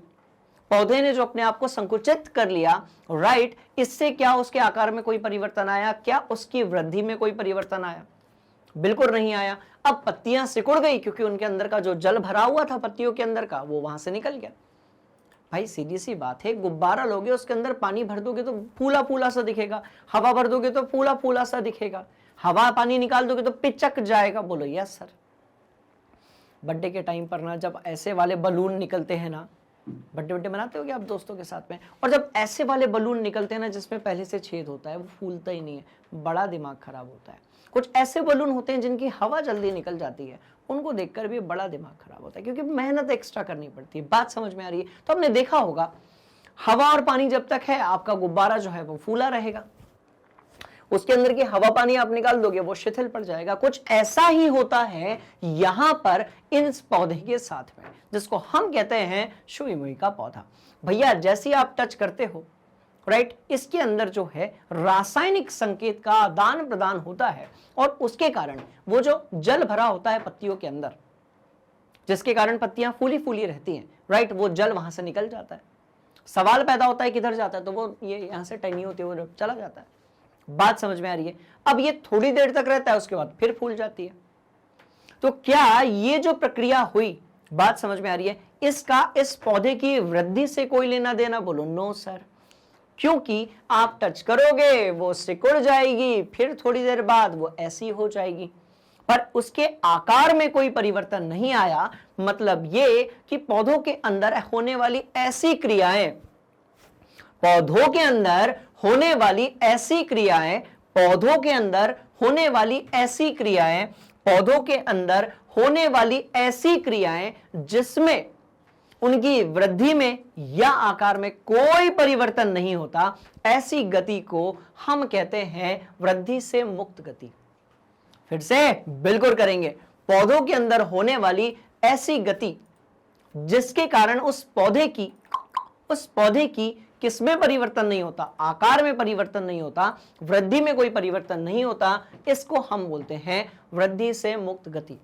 पौधे ने जो अपने आप को संकुचित कर लिया, राइट, इससे क्या उसके आकार में कोई परिवर्तन आया? क्या उसकी वृद्धि में कोई परिवर्तन आया? बिल्कुल नहीं आया। अब पत्तियां सिकुड़ गई क्योंकि उनके अंदर का जो जल भरा हुआ था पत्तियों के अंदर का, वो वहां से निकल गया। भाई सीधी सी बात है, गुब्बारा लोगे उसके अंदर पानी भर दोगे तो फूला फूला सा दिखेगा, हवा भर दोगे तो फूला फूला सा दिखेगा, हवा पानी निकाल दोगे तो पिचक जाएगा। बोलो यस सर। बर्थडे के टाइम पर ना जब ऐसे वाले बलून निकलते हैं ना, बर्थडे मनाते हो क्या आप दोस्तों के साथ में, और जब ऐसे वाले बलून निकलते हैं ना जिसमें पहले से छेद होता है, वो फूलता ही नहीं है, बड़ा दिमाग खराब होता है। कुछ ऐसे बलून होते हैं जिनकी हवा जल्दी निकल जाती है, उनको देखकर भी बड़ा दिमाग खराब होता है क्योंकि मेहनत एक्स्ट्रा करनी पड़ती है। बात समझ में आ रही है? तो आपने देखा होगा, हवा और पानी जब तक है आपका गुब्बारा जो है वो फूला रहेगा, उसके अंदर की हवा पानी आप निकाल दोगे वो शिथिल पड़ जाएगा। कुछ ऐसा ही होता है यहां पर इन पौधे के साथ में, जिसको हम कहते हैं छुई मुई का पौधा। भैया जैसे आप टच करते हो, राइट, इसके अंदर जो है रासायनिक संकेत का आदान प्रदान होता है और उसके कारण वो जो जल भरा होता है पत्तियों के अंदर, जिसके कारण पत्तियां फूली फूली रहती हैं, राइट, वो जल वहां से निकल जाता है। सवाल पैदा होता है किधर जाता है, तो वो ये यहां से टहनी होती है वो चला जाता है। बात समझ में आ रही है। अब ये थोड़ी देर तक रहता है, उसके बाद फिर फूल जाती है। तो क्या ये जो प्रक्रिया हुई, बात समझ में आ रही है, इसका इस पौधे की वृद्धि से कोई लेना देना? बोलो नो सर, क्योंकि आप टच करोगे वो सिकुड़ जाएगी, फिर थोड़ी देर बाद वो ऐसी हो जाएगी, पर उसके आकार में कोई परिवर्तन नहीं आया। मतलब ये कि पौधों के अंदर होने वाली ऐसी क्रियाएं, पौधों के अंदर होने वाली ऐसी क्रियाएं, पौधों के अंदर होने वाली ऐसी क्रियाएं, पौधों के अंदर होने वाली ऐसी क्रियाएं जिसमें उनकी वृद्धि में या आकार में कोई परिवर्तन नहीं होता, ऐसी गति को हम कहते हैं वृद्धि से मुक्त गति। फिर से बिल्कुल करेंगे, पौधों के अंदर होने वाली ऐसी गति जिसके कारण उस पौधे की किसमें परिवर्तन नहीं होता, आकार में परिवर्तन नहीं होता, वृद्धि में कोई परिवर्तन नहीं होता, इसको हम बोलते हैं वृद्धि से मुक्त गति।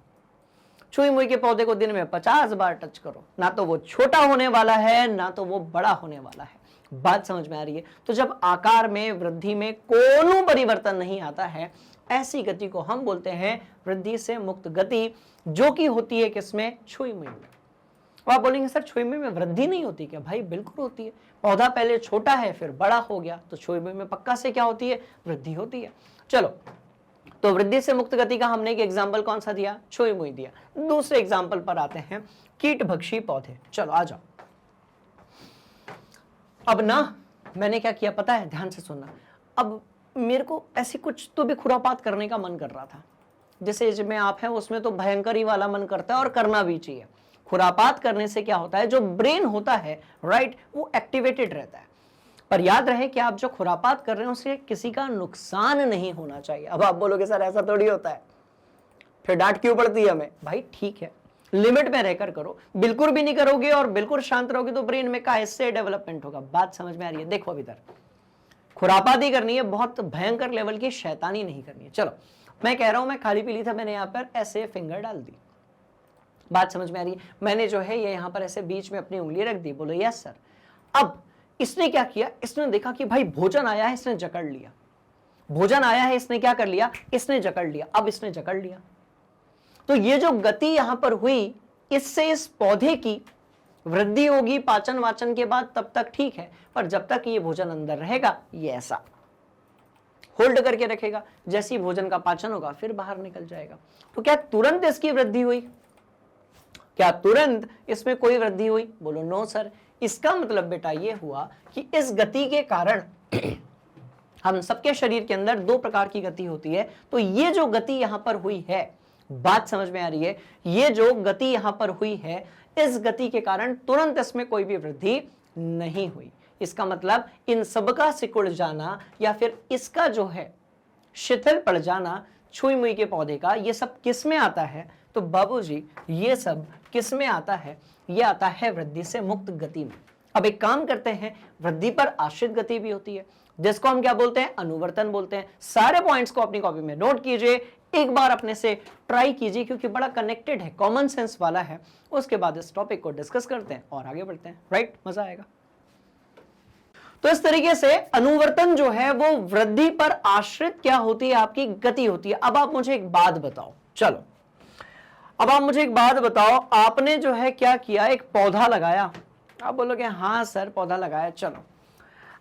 छुई मुई के पौधे को दिन में 50 बार टच करो, ना तो वो छोटा होने वाला है ना तो वो बड़ा होने वाला है। बात समझ में आ रही है? तो जब आकार में, वृद्धि में कोई परिवर्तन नहीं आता है, ऐसी गति को हम बोलते हैं वृद्धि से मुक्त गति, जो कि होती है किसमें? छुई मुई में। आप बोलेंगे सर छुई मुई में वृद्धि नहीं होती क्या? भाई बिल्कुल होती है। पौधा पहले छोटा है फिर बड़ा हो गया, तो छुई मुई में पक्का से क्या होती है? वृद्धि होती है। चलो, तो वृद्धि से मुक्त गति का हमने एक एग्जाम्पल कौन सा दिया? छुई मुई दिया। दूसरे एग्जाम्पल पर आते हैं, कीटभक्षी पौधे। चलो आ जाओ। अब ना मैंने क्या किया पता है? ध्यान से सुनना। अब मेरे को ऐसी कुछ तो भी खुरापात करने का मन कर रहा था। जिस एज में आप हैं उसमें तो भयंकर ही वाला मन करता है, और करना भी चाहिए। खुरापात करने से क्या होता है? जो ब्रेन होता है, राइट, वो एक्टिवेटेड रहता है। पर याद रहे कि आप जो खुरापात कर रहे हैं उससे किसी का नुकसान नहीं होना चाहिए। अब आप बोलोगे सर ऐसा थोड़ी होता है, फिर डांट क्यों पड़ती है हमें? भाई ठीक है, लिमिट में रहकर करो। बिल्कुल भी नहीं करोगे और बिल्कुल शांत रहोगे तो ब्रेन में कैसे डेवलपमेंट होगा? बात समझ में आ रही है? देखो अभी इधर खुरापाती करनी है, बहुत भयंकर लेवल की शैतानी नहीं करनी है। चलो मैं कह रहा हूं, मैं खाली पीली था, मैंने यहां पर ऐसे फिंगर डाल दी। बात समझ में आ रही है? मैंने जो है ये यहां पर ऐसे बीच में अपनी उंगली रख दी। बोलो यस सर। अब इसने क्या किया? इसने देखा कि भाई भोजन आया है, इसने जकड़ लिया। भोजन आया है, इसने क्या कर लिया? इसने जकड़ लिया। अब इसने जकड़ लिया, तो ये जो गति यहां पर हुई, इससे इस पौधे की वृद्धि होगी पाचन वाचन के बाद, तब तक ठीक है। पर जब तक ये भोजन अंदर रहेगा, ये ऐसा होल्ड करके रखेगा। जैसे ही भोजन का पाचन होगा फिर बाहर निकल जाएगा। तो क्या तुरंत इसकी वृद्धि हुई? क्या तुरंत इसमें कोई वृद्धि हुई? बोलो नो सर। इसका मतलब बेटा ये हुआ कि इस गति के कारण हम सबके शरीर के अंदर दो प्रकार की गति होती है। तो ये जो गति यहां पर हुई है, बात समझ में आ रही है? ये जो गति यहां पर हुई है, इस गति के कारण तुरंत इसमें कोई भी वृद्धि नहीं हुई। इसका मतलब इन सबका सिकुड़ जाना या फिर इसका जो है शिथिल पड़ जाना छुई मुई के पौधे का, ये सब किस में आता है? तो बाबूजी ये सब किस में आता है? ये आता है वृद्धि से मुक्त गति में। अब एक काम करते हैं, वृद्धि पर आश्रित गति भी होती है, जिसको हम क्या बोलते हैं? अनुवर्तन बोलते हैं। सारे पॉइंट्स को अपनी कॉपी में नोट कीजिए, एक बार अपने से ट्राई कीजिए, क्योंकि बड़ा कनेक्टेड है, कॉमन सेंस वाला है। उसके बाद इस टॉपिक को डिस्कस करते हैं और आगे बढ़ते हैं, राइट? मजा आएगा। तो इस तरीके से अनुवर्तन जो है वो वृद्धि पर आश्रित क्या होती है? आपकी गति होती है। अब आप मुझे एक बात बताओ, चलो अब आप मुझे एक बात बताओ, आपने जो है क्या किया? एक पौधा लगाया। आप बोलोगे हाँ सर पौधा लगाया। चलो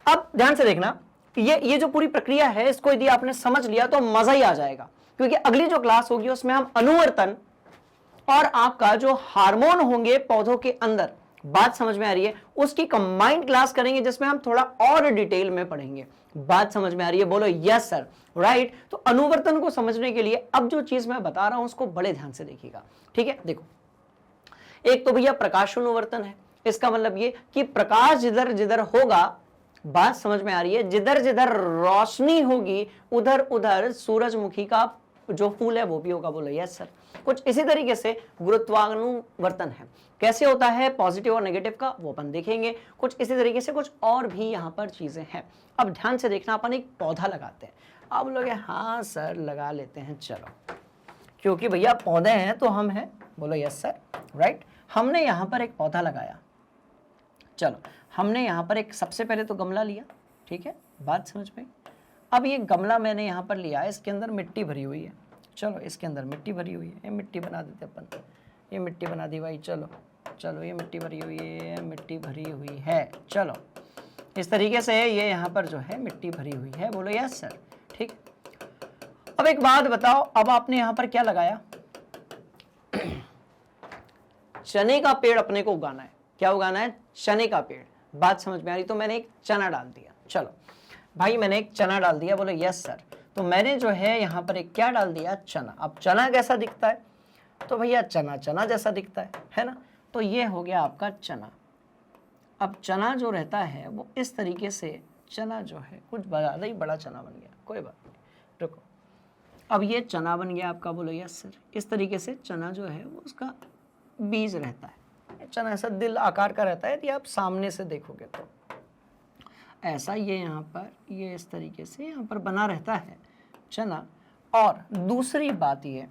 अब ध्यान से देखना, ये जो पूरी प्रक्रिया है, इसको यदि आपने समझ लिया तो मजा ही आ जाएगा, क्योंकि अगली जो क्लास होगी उसमें हम अनुवर्तन और आपका जो हार्मोन होंगे पौधों के अंदर, बात समझ में आ रही है, उसकी कंबाइंड क्लास करेंगे, जिसमें हम थोड़ा और डिटेल में पढ़ेंगे। बात समझ में आ रही है? बोलो यस सर, राइट। तो अनुवर्तन को समझने के लिए अब जो चीज मैं बता रहा हूं उसको बड़े ध्यान से देखिएगा, ठीक है? देखो, एक तो भैया प्रकाश अनुवर्तन है। इसका मतलब ये कि प्रकाश जिधर जिधर होगा, बात समझ में आ रही है, जिधर जिधर रोशनी होगी उधर उधर सूरजमुखी का जो फूल है वो भी होगा। बोलो यस सर। कुछ इसी तरीके से गुरुत्वानुवर्तन है। कैसे होता है पॉजिटिव और नेगेटिव का, वो अपन देखेंगे। कुछ इसी तरीके से कुछ और भी यहाँ पर चीजें हैं। अब ध्यान से देखना, अपन एक पौधा लगाते हैं। अब लोग हाँ सर लगा लेते हैं, चलो, क्योंकि भैया पौधे हैं तो हम हैं। बोलो यस सर, राइट। हमने यहाँ पर एक पौधा लगाया। चलो हमने यहाँ पर एक, सबसे पहले तो गमला लिया, ठीक है, बात समझ में। अब ये गमला मैंने यहाँ पर लिया है, इसके अंदर मिट्टी भरी हुई है, चलो इसके अंदर मिट्टी भरी हुई है, ये मिट्टी बना देते अपन, ये मिट्टी बना दी भाई, चलो चलो ये मिट्टी भरी हुई है, मिट्टी भरी हुई है, चलो इस तरीके से ये यहाँ पर जो है मिट्टी भरी हुई है, बोलो यस सर, ठीक। अब एक बात बताओ, अब आपने यहाँ पर क्या लगाया, चने का पेड़ अपने को उगाना है, क्या उगाना है, चने का पेड़, बात समझ में आ रही, तो मैंने एक चना डाल दिया, चलो भाई मैंने एक चना डाल दिया, बोलो यस सर, तो मैंने जो है यहाँ पर एक क्या डाल दिया, चना। अब चना कैसा दिखता है, तो भैया चना चना जैसा दिखता है ना, तो ये हो गया आपका चना। अब चना जो रहता है वो इस तरीके से, चना जो है कुछ ज़्यादा ही बड़ा चना बन गया, कोई बात नहीं, रुको। अब ये चना बन गया आपका, बोलो यस सर। इस तरीके से चना जो है वो उसका बीज रहता है, चना ऐसा दिल आकार का रहता है, यदि आप सामने से देखोगे तो ऐसा ये यहाँ पर, ये इस तरीके से यहाँ पर बना रहता है चना। और दूसरी बात ये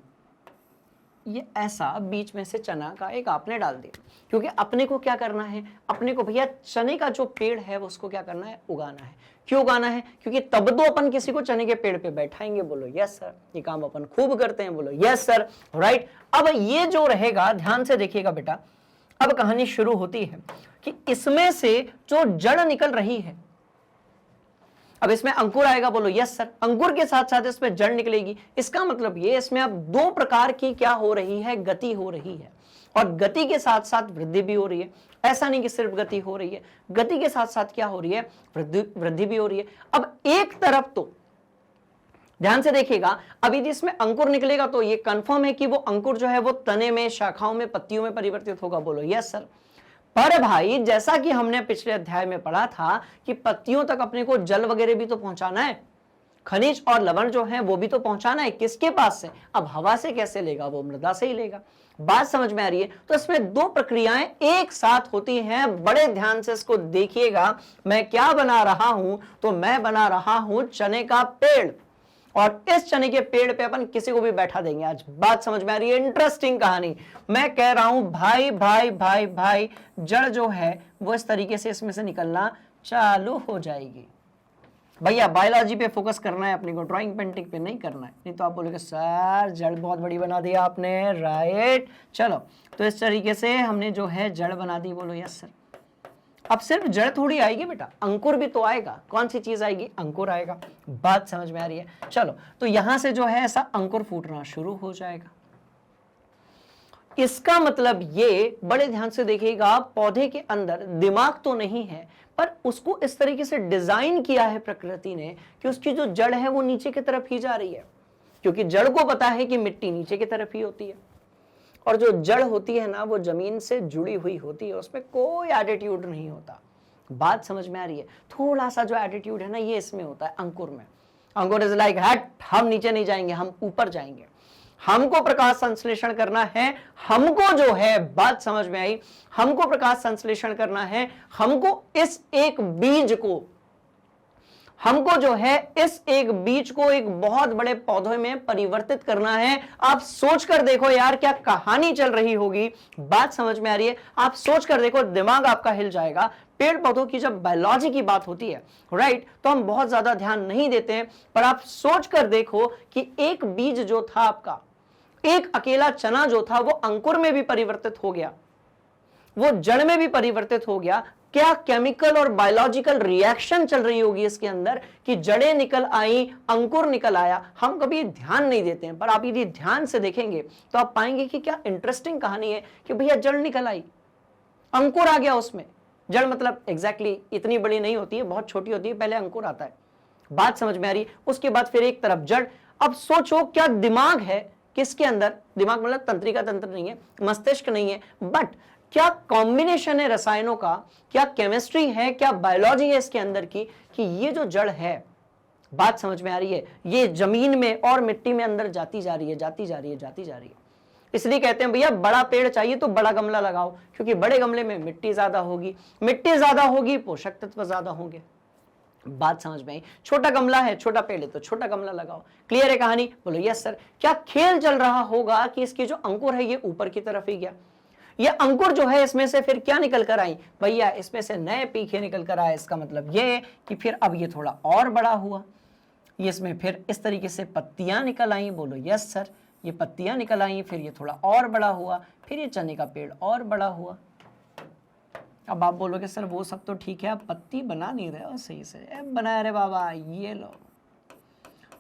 ऐसा बीच में से चना का एक आपने डाल दिया, क्योंकि अपने को क्या करना है, अपने को भैया चने का जो पेड़ है वो उसको क्या करना है, उगाना है। क्यों उगाना है, क्योंकि तब तो अपन किसी को चने के पेड़ पे बैठाएंगे, बोलो यस सर, ये काम अपन खूब करते हैं, बोलो यस सर, राइट। अब ये जो रहेगा, ध्यान से देखिएगा बेटा, अब कहानी शुरू होती है कि इसमें से जो जड़ निकल रही है, अब इसमें अंकुर आएगा, बोलो यस सर, अंकुर के साथ साथ इसमें जड़ निकलेगी। इसका मतलब ये, इसमें अब दो प्रकार की क्या हो रही है, गति हो रही है, और गति के साथ साथ वृद्धि भी हो रही है। ऐसा नहीं कि सिर्फ गति हो रही है, गति के साथ साथ क्या हो रही है, वृद्धि भी हो रही है। अब एक तरफ तो ध्यान से देखिएगा, अभी जिसमें अंकुर निकलेगा तो ये कंफर्म है कि वो अंकुर जो है वो तने में, शाखाओं में, पत्तियों में परिवर्तित होगा, बोलो यस सर। पर भाई जैसा कि हमने पिछले अध्याय में पढ़ा था कि पत्तियों तक अपने को जल वगैरह भी तो पहुंचाना है, खनिज और लवण जो है वो भी तो पहुंचाना है, किसके पास से, अब हवा से कैसे लेगा, वो मृदा से ही लेगा। बात समझ में आ रही है। तो इसमें दो प्रक्रियाएं एक साथ होती हैं, बड़े ध्यान से इसको देखिएगा। मैं क्या बना रहा हूं, तो मैं बना रहा हूं चने का पेड़, और इस चने के पेड़ पे अपन किसी को भी बैठा देंगे आज। बात समझ में आ रही है, इंटरेस्टिंग कहानी। मैं कह रहा हूं भाई भाई भाई भाई, जड़ जो है वो इस तरीके से इसमें से निकलना चालू हो जाएगी। भैया बायोलॉजी पे फोकस करना है अपने को, ड्राइंग पेंटिंग पे नहीं करना है, नहीं तो आप बोलोगे सर जड़ बहुत बड़ी बना दिया आपने, राइट। चलो तो इस तरीके से हमने जो है जड़ बना दी, बोलो यस सर। अब सिर्फ जड़ थोड़ी आएगी बेटा, अंकुर भी तो आएगा। कौन सी चीज आएगी, अंकुर आएगा। बात समझ में आ रही है। चलो तो यहां से जो है ऐसा अंकुर फूटना शुरू हो जाएगा। इसका मतलब ये, बड़े ध्यान से देखिएगा, पौधे के अंदर दिमाग तो नहीं है, पर उसको इस तरीके से डिजाइन किया है प्रकृति ने कि उसकी जो जड़ है वो नीचे की तरफ ही जा रही है, क्योंकि जड़ को पता है कि मिट्टी नीचे की तरफ ही होती है, और जो जड़ होती है ना वो जमीन से जुड़ी हुई होती है, उसमें कोई एटीट्यूड नहीं होता। बात समझ में आ रही है। थोड़ा सा जो एटीट्यूड है ना ये इसमें होता है, अंकुर में। अंकुर इज लाइक हट, हम नीचे नहीं जाएंगे, हम ऊपर जाएंगे, हमको प्रकाश संश्लेषण करना है, हमको जो है, बात समझ में आई, हमको प्रकाश संश्लेषण करना है, हमको इस एक बीज को, हमको जो है इस एक बीज को एक बहुत बड़े पौधे में परिवर्तित करना है। आप सोच कर देखो यार क्या कहानी चल रही होगी। बात समझ में आ रही है। आप सोच कर देखो, दिमाग आपका हिल जाएगा। पेड़ पौधों की जब बायोलॉजी की बात होती है, राइट, तो हम बहुत ज्यादा ध्यान नहीं देते हैं, पर आप सोच कर देखो कि एक बीज जो था आपका, एक अकेला चना जो था वो अंकुर में भी परिवर्तित हो गया, वो जड़ में भी परिवर्तित हो गया। क्या केमिकल और बायोलॉजिकल रिएक्शन चल रही होगी इसके अंदर कि जड़ें निकल आई, अंकुर निकल आया। हम कभी ध्यान नहीं देते हैं, पर आप यदि ध्यान से देखेंगे तो आप पाएंगे कि क्या इंटरेस्टिंग कहानी है कि भैया जड़ निकल आई, अंकुर आ गया उसमें। जड़ मतलब एग्जैक्टली इतनी बड़ी नहीं होती है, बहुत छोटी होती है, पहले अंकुर आता है। बात समझ में आ रही है। उसके बाद फिर एक तरफ जड़। अब सोचो क्या दिमाग है किसके अंदर, दिमाग मतलब तंत्रिका तंत्र नहीं है, मस्तिष्क नहीं है, बट क्या कॉम्बिनेशन है रसायनों का, क्या केमिस्ट्री है, क्या बायोलॉजी है इसके अंदर की, कि ये जो जड़ है, बात समझ में आ रही है, ये जमीन में और मिट्टी में अंदर जाती जा रही है, जाती जा रही है, जाती जा रही है। इसलिए कहते हैं भैया बड़ा पेड़ चाहिए तो बड़ा गमला लगाओ, क्योंकि बड़े गमले में मिट्टी ज्यादा होगी, मिट्टी ज्यादा होगी, पोषक तत्व ज्यादा होंगे। बात समझ में आई। छोटा गमला है, छोटा पेड़ है, तो छोटा गमला लगाओ। क्लियर है कहानी, बोलो यस सर। क्या खेल चल रहा होगा कि इसकी जो अंकुर है ये ऊपर की तरफ ही गया, ये अंकुर जो है इसमें से फिर क्या निकल कर आई, भैया इसमें से नए पीखे निकल कर आए। इसका मतलब ये कि फिर अब ये थोड़ा और बड़ा हुआ, ये इसमें फिर इस तरीके से पत्तियां निकल आई, बोलो यस सर। ये पत्तियां निकल आई, फिर ये थोड़ा और बड़ा हुआ, फिर ये चने का पेड़ और बड़ा हुआ। अब आप बोलोगे सर वो सब तो ठीक है, आप पत्ती बना नहीं रहे हो सही से। बना रहे बाबा, ये लो।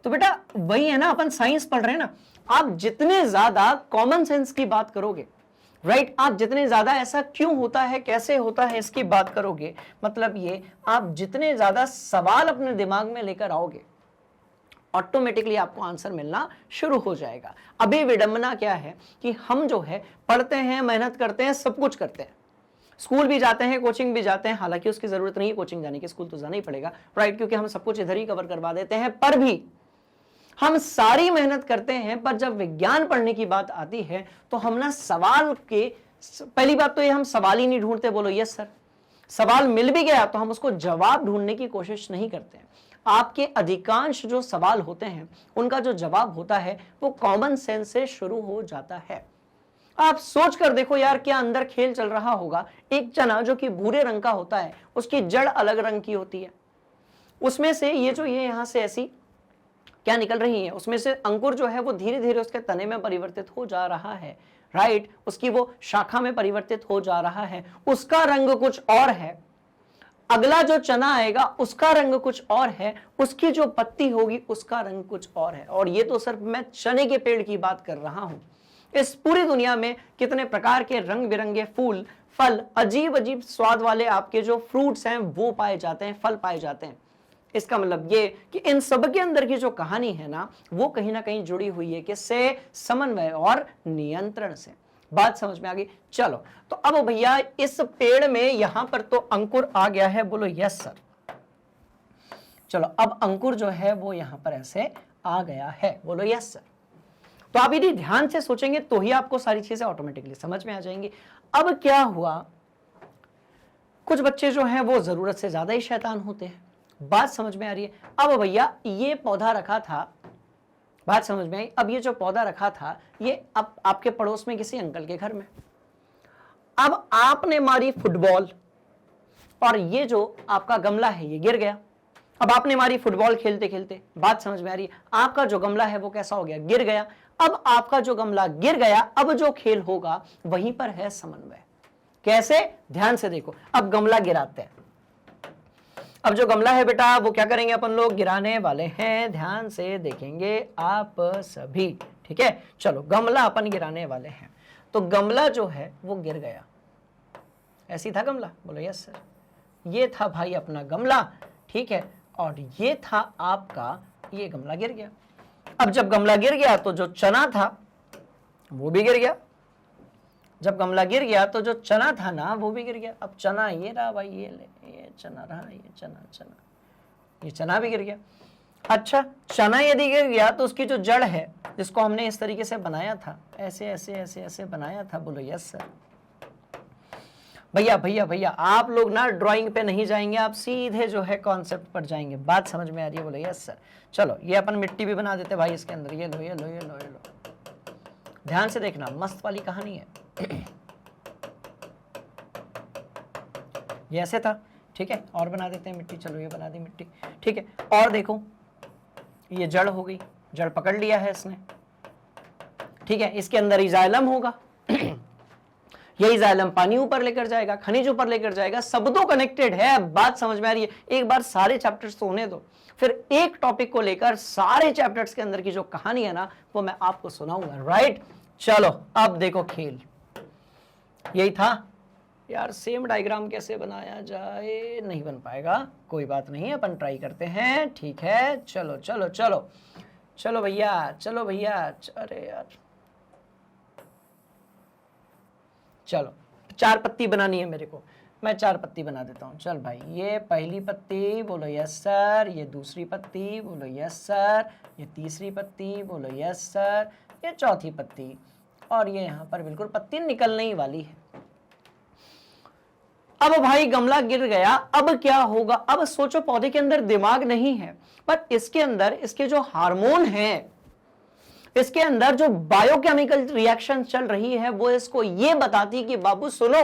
तो बेटा वही है ना, अपन साइंस पढ़ रहे हैं ना। आप जितने ज्यादा कॉमन सेंस की बात करोगे, राइट, आप जितने ज्यादा ऐसा क्यों होता है, कैसे होता है, इसकी बात करोगे, मतलब ये आप जितने ज्यादा सवाल अपने दिमाग में लेकर आओगे, ऑटोमेटिकली आपको आंसर मिलना शुरू हो जाएगा। अभी विडंबना क्या है कि हम जो है पढ़ते हैं, मेहनत करते हैं, सब कुछ करते हैं, स्कूल भी जाते हैं, कोचिंग भी जाते हैं, हालांकि उसकी जरूरत नहीं है कोचिंग जाने की, स्कूल तो जाना ही पड़ेगा, राइट, क्योंकि हम सब कुछ इधर ही कवर करवा देते हैं। पर भी हम सारी मेहनत करते हैं, पर जब विज्ञान पढ़ने की बात आती है तो हम ना सवाल के, पहली बात तो ये हम सवाल ही नहीं ढूंढते, बोलो यस सर। सवाल मिल भी गया तो हम उसको जवाब ढूंढने की कोशिश नहीं करते हैं। आपके अधिकांश जो सवाल होते हैं उनका जो जवाब होता है वो कॉमन सेंस से शुरू हो जाता है। आप सोच कर देखो यार, क्या अंदर खेल चल रहा होगा। एक चना जो कि भूरे रंग का होता है, उसकी जड़ अलग रंग की होती है, उसमें से ये जो ये यहां से ऐसी क्या निकल रही है, उसमें से अंकुर जो है वो धीरे धीरे उसके तने में परिवर्तित हो जा रहा है, राइट, उसकी वो शाखा में परिवर्तित हो जा रहा है, उसका रंग कुछ और है। अगला जो चना आएगा उसका रंग कुछ और है, उसकी जो पत्ती होगी उसका रंग कुछ और है। और ये तो सिर्फ मैं चने के पेड़ की बात कर रहा हूं। इस पूरी दुनिया में कितने प्रकार के रंग बिरंगे फूल, फल, अजीब अजीब स्वाद वाले आपके जो फ्रूट्स हैं वो पाए जाते हैं, फल पाए जाते हैं। इसका मतलब ये कि इन सब के अंदर की जो कहानी है ना, वो कहीं ना कहीं जुड़ी हुई है किससे, समन्वय और नियंत्रण से। बात समझ में आ गई। चलो तो अब भैया इस पेड़ में यहां पर तो अंकुर आ गया है, बोलो यस सर। चलो अब अंकुर जो है वो यहां पर ऐसे आ गया है, बोलो यस सर। तो आप यदि ध्यान से सोचेंगे तो ही आपको सारी चीजें ऑटोमेटिकली समझ में आ जाएंगी। अब क्या हुआ, कुछ बच्चे जो हैं वो जरूरत से ज्यादा ही शैतान होते हैं। बात समझ में आ रही है। अब भैया ये पौधा रखा था, बात समझ में आई। अब ये जो पौधा रखा था ये अब आपके पड़ोस में किसी अंकल के घर में, अब आपने मारी फुटबॉल और ये जो आपका गमला है ये गिर गया। अब आपने मारी फुटबॉल खेलते खेलते, बात समझ में आ रही है, आपका जो गमला है वो कैसा हो गया, गिर गया। अब आपका जो गमला गिर गया, अब जो खेल होगा वहीं पर है समन्वय। कैसे, ध्यान से देखो। अब गमला गिराते हैं, अब जो गमला है बेटा वो क्या करेंगे अपन लोग, गिराने वाले हैं। ध्यान से देखेंगे आप सभी, ठीक है। चलो गमला अपन गिराने वाले हैं। तो गमला जो है वो गिर गया, ऐसी था गमला, बोलो यस सर। ये था भाई अपना गमला, ठीक है, और ये था आपका, ये गमला गिर गया। अब जब गमला गिर गया तो जो चना था वो भी गिर गया। जब गमला गिर गया तो जो चना था ना वो भी गिर गया। अब चना ये रहा भाई, ये ले, ये चना रहा, ये चना, ये चना भी गिर गया। अच्छा, चना यदि गिर गया तो उसकी जो जड़ है जिसको हमने इस तरीके से बनाया था, ऐसे ऐसे ऐसे ऐसे बनाया था, बोलो यस सर। भैया भैया भैया आप लोग ना ड्राइंग पे नहीं जाएंगे, आप सीधे जो है कॉन्सेप्ट पर जाएंगे। बात समझ में आ रही है, बोलो यस सर। चलो ये अपन मिट्टी भी बना देते भाई इसके अंदर, ये लो ये लो ये लो ये लो। ध्यान से देखना, मस्त वाली कहानी है। ये ऐसे था, ठीक है, और बना देते हैं मिट्टी। चलो ये बना दी मिट्टी, ठीक है। और देखो ये जड़ हो गई, जड़ पकड़ लिया है इसने, ठीक है। इसके अंदर ही जाइलम होगा, यही जाइलम पानी ऊपर लेकर जाएगा, खनिज ऊपर लेकर जाएगा, सब तो कनेक्टेड है। बात समझ में आ रही है। एक बार सारे चैप्टर्स तो होने दो, फिर एक टॉपिक को लेकर सारे चैप्टर्स के अंदर की जो कहानी है ना वो मैं आपको सुनाऊंगा, राइट। चलो अब देखो खेल, यही था यार। सेम डायग्राम कैसे बनाया जाए, नहीं बन पाएगा, कोई बात नहीं, अपन ट्राई करते हैं, ठीक है। चलो चलो चलो चलो भैया, चलो भैया, अरे यार चलो 4 पत्ती बनानी है मेरे को, मैं 4 पत्ती बना देता हूँ। चल भाई, ये पहली पत्ती, बोलो यस सर। ये दूसरी पत्ती, बोलो यस सर। ये तीसरी पत्ती, बोलो यस सर। ये चौथी पत्ती, और ये यहाँ पर बिल्कुल पत्ती निकलने ही वाली है। अब भाई गमला गिर गया, अब क्या होगा। अब सोचो पौधे के अंदर दिमाग नहीं है, पर इसके अंदर इसके जो हार्मोन हैं, इसके अंदर जो बायोकेमिकल रिएक्शन चल रही है वो इसको ये बताती कि बाबू सुनो,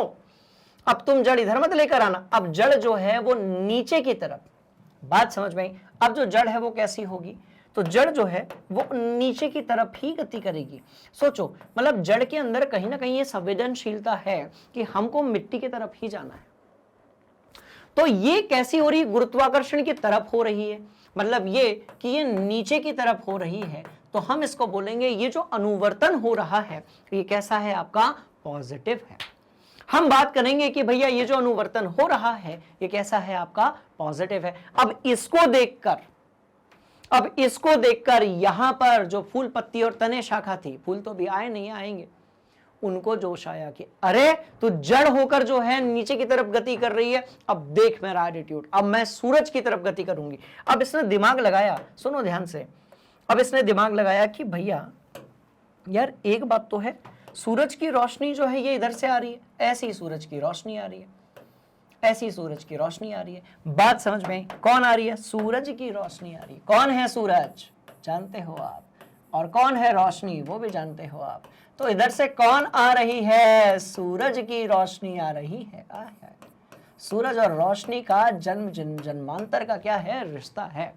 अब तुम जड़ इधर मत लेकर आना, अब जड़ जो है वो नीचे की तरफ, बात समझ में आई, अब जो जड़ है वो कैसी होगी, तो जड़ जो है वो नीचे की तरफ ही गति करेगी। सोचो, मतलब जड़ के अंदर कहीं ना कहीं ये संवेदनशीलता है कि हमको मिट्टी की तरफ ही जाना है। तो ये कैसी हो रही, गुरुत्वाकर्षण की तरफ हो रही है, मतलब ये कि ये नीचे की तरफ हो रही है, तो हम इसको बोलेंगे ये जो अनुवर्तन हो रहा है ये कैसा है, आपका पॉजिटिव है। हम बात करेंगे कि भैया ये जो अनुवर्तन हो रहा है ये कैसा है, आपका पॉजिटिव है। अब इसको देखकर यहां पर जो फूल, पत्ती और तने शाखा थी, फूल तो भी आए नहीं आएंगे, उनको जोश आया कि अरे तो जड़ होकर जो है नीचे की तरफ गति कर रही है, अब देख मेरा एटीट्यूड, अब मैं सूरज की तरफ गति करूंगी। अब इसने दिमाग लगाया, सुनो ध्यान से, अब इसने दिमाग लगाया कि भैया यार एक बात तो है, सूरज की रोशनी जो है ये इधर से आ रही है, ऐसी सूरज की रोशनी आ रही है, ऐसी सूरज की रोशनी आ रही है। बात समझ में, कौन आ रही है, सूरज की रोशनी आ रही है। कौन है सूरज, जानते हो आप, और कौन है रोशनी, वो भी जानते हो आप। तो इधर से कौन आ रही है, सूरज की रोशनी आ रही है। सूरज और रोशनी का जन्म जन्मांतर का क्या है, रिश्ता है।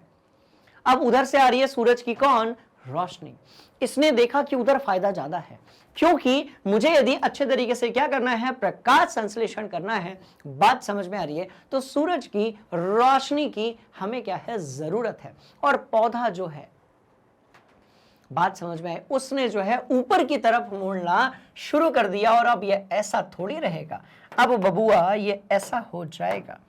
अब उधर से आ रही है सूरज की कौन, रोशनी। इसने देखा कि उधर फायदा ज्यादा है, क्योंकि मुझे यदि अच्छे तरीके से क्या करना है, प्रकाश संश्लेषण करना है, बात समझ में आ रही है, तो सूरज की रोशनी की हमें क्या है, जरूरत है। और पौधा जो है, बात समझ में आए, उसने जो है ऊपर की तरफ मुड़ना शुरू कर दिया। और अब ये ऐसा थोड़ी रहेगा, अब बबुआ ये ऐसा हो जाएगा,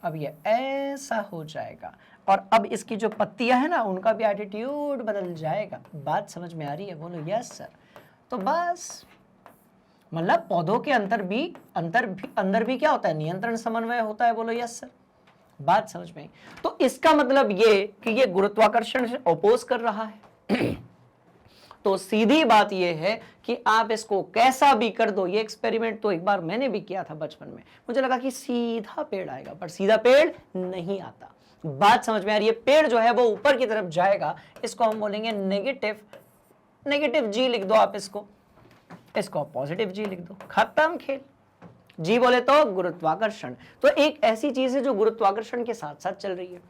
अब ये ऐसा हो जाएगा, और अब इसकी जो पत्तियां है ना उनका भी एटीट्यूड बदल जाएगा। बात समझ में आ रही है, बोलो यस सर। तो बस मतलब पौधों के अंदर भी क्या होता है, नियंत्रण समन्वय होता है, बोलो यस सर। बात समझ में आई। तो इसका मतलब ये कि ये गुरुत्वाकर्षण से अपोज कर रहा है। तो सीधी बात यह है कि आप इसको कैसा भी कर दो, ये एक्सपेरिमेंट तो एक बार मैंने भी किया था बचपन में, मुझे लगा कि सीधा पेड़ आएगा, पर सीधा पेड़ नहीं आता। बात समझ में आ रही है, पेड़ जो है वो ऊपर की तरफ जाएगा, इसको हम बोलेंगे नेगेटिव जी लिख दो आप, इसको पॉजिटिव जी लिख दो, खत्म खेल। जी बोले तो गुरुत्वाकर्षण, तो एक ऐसी चीज है जो गुरुत्वाकर्षण के साथ साथ चल रही है,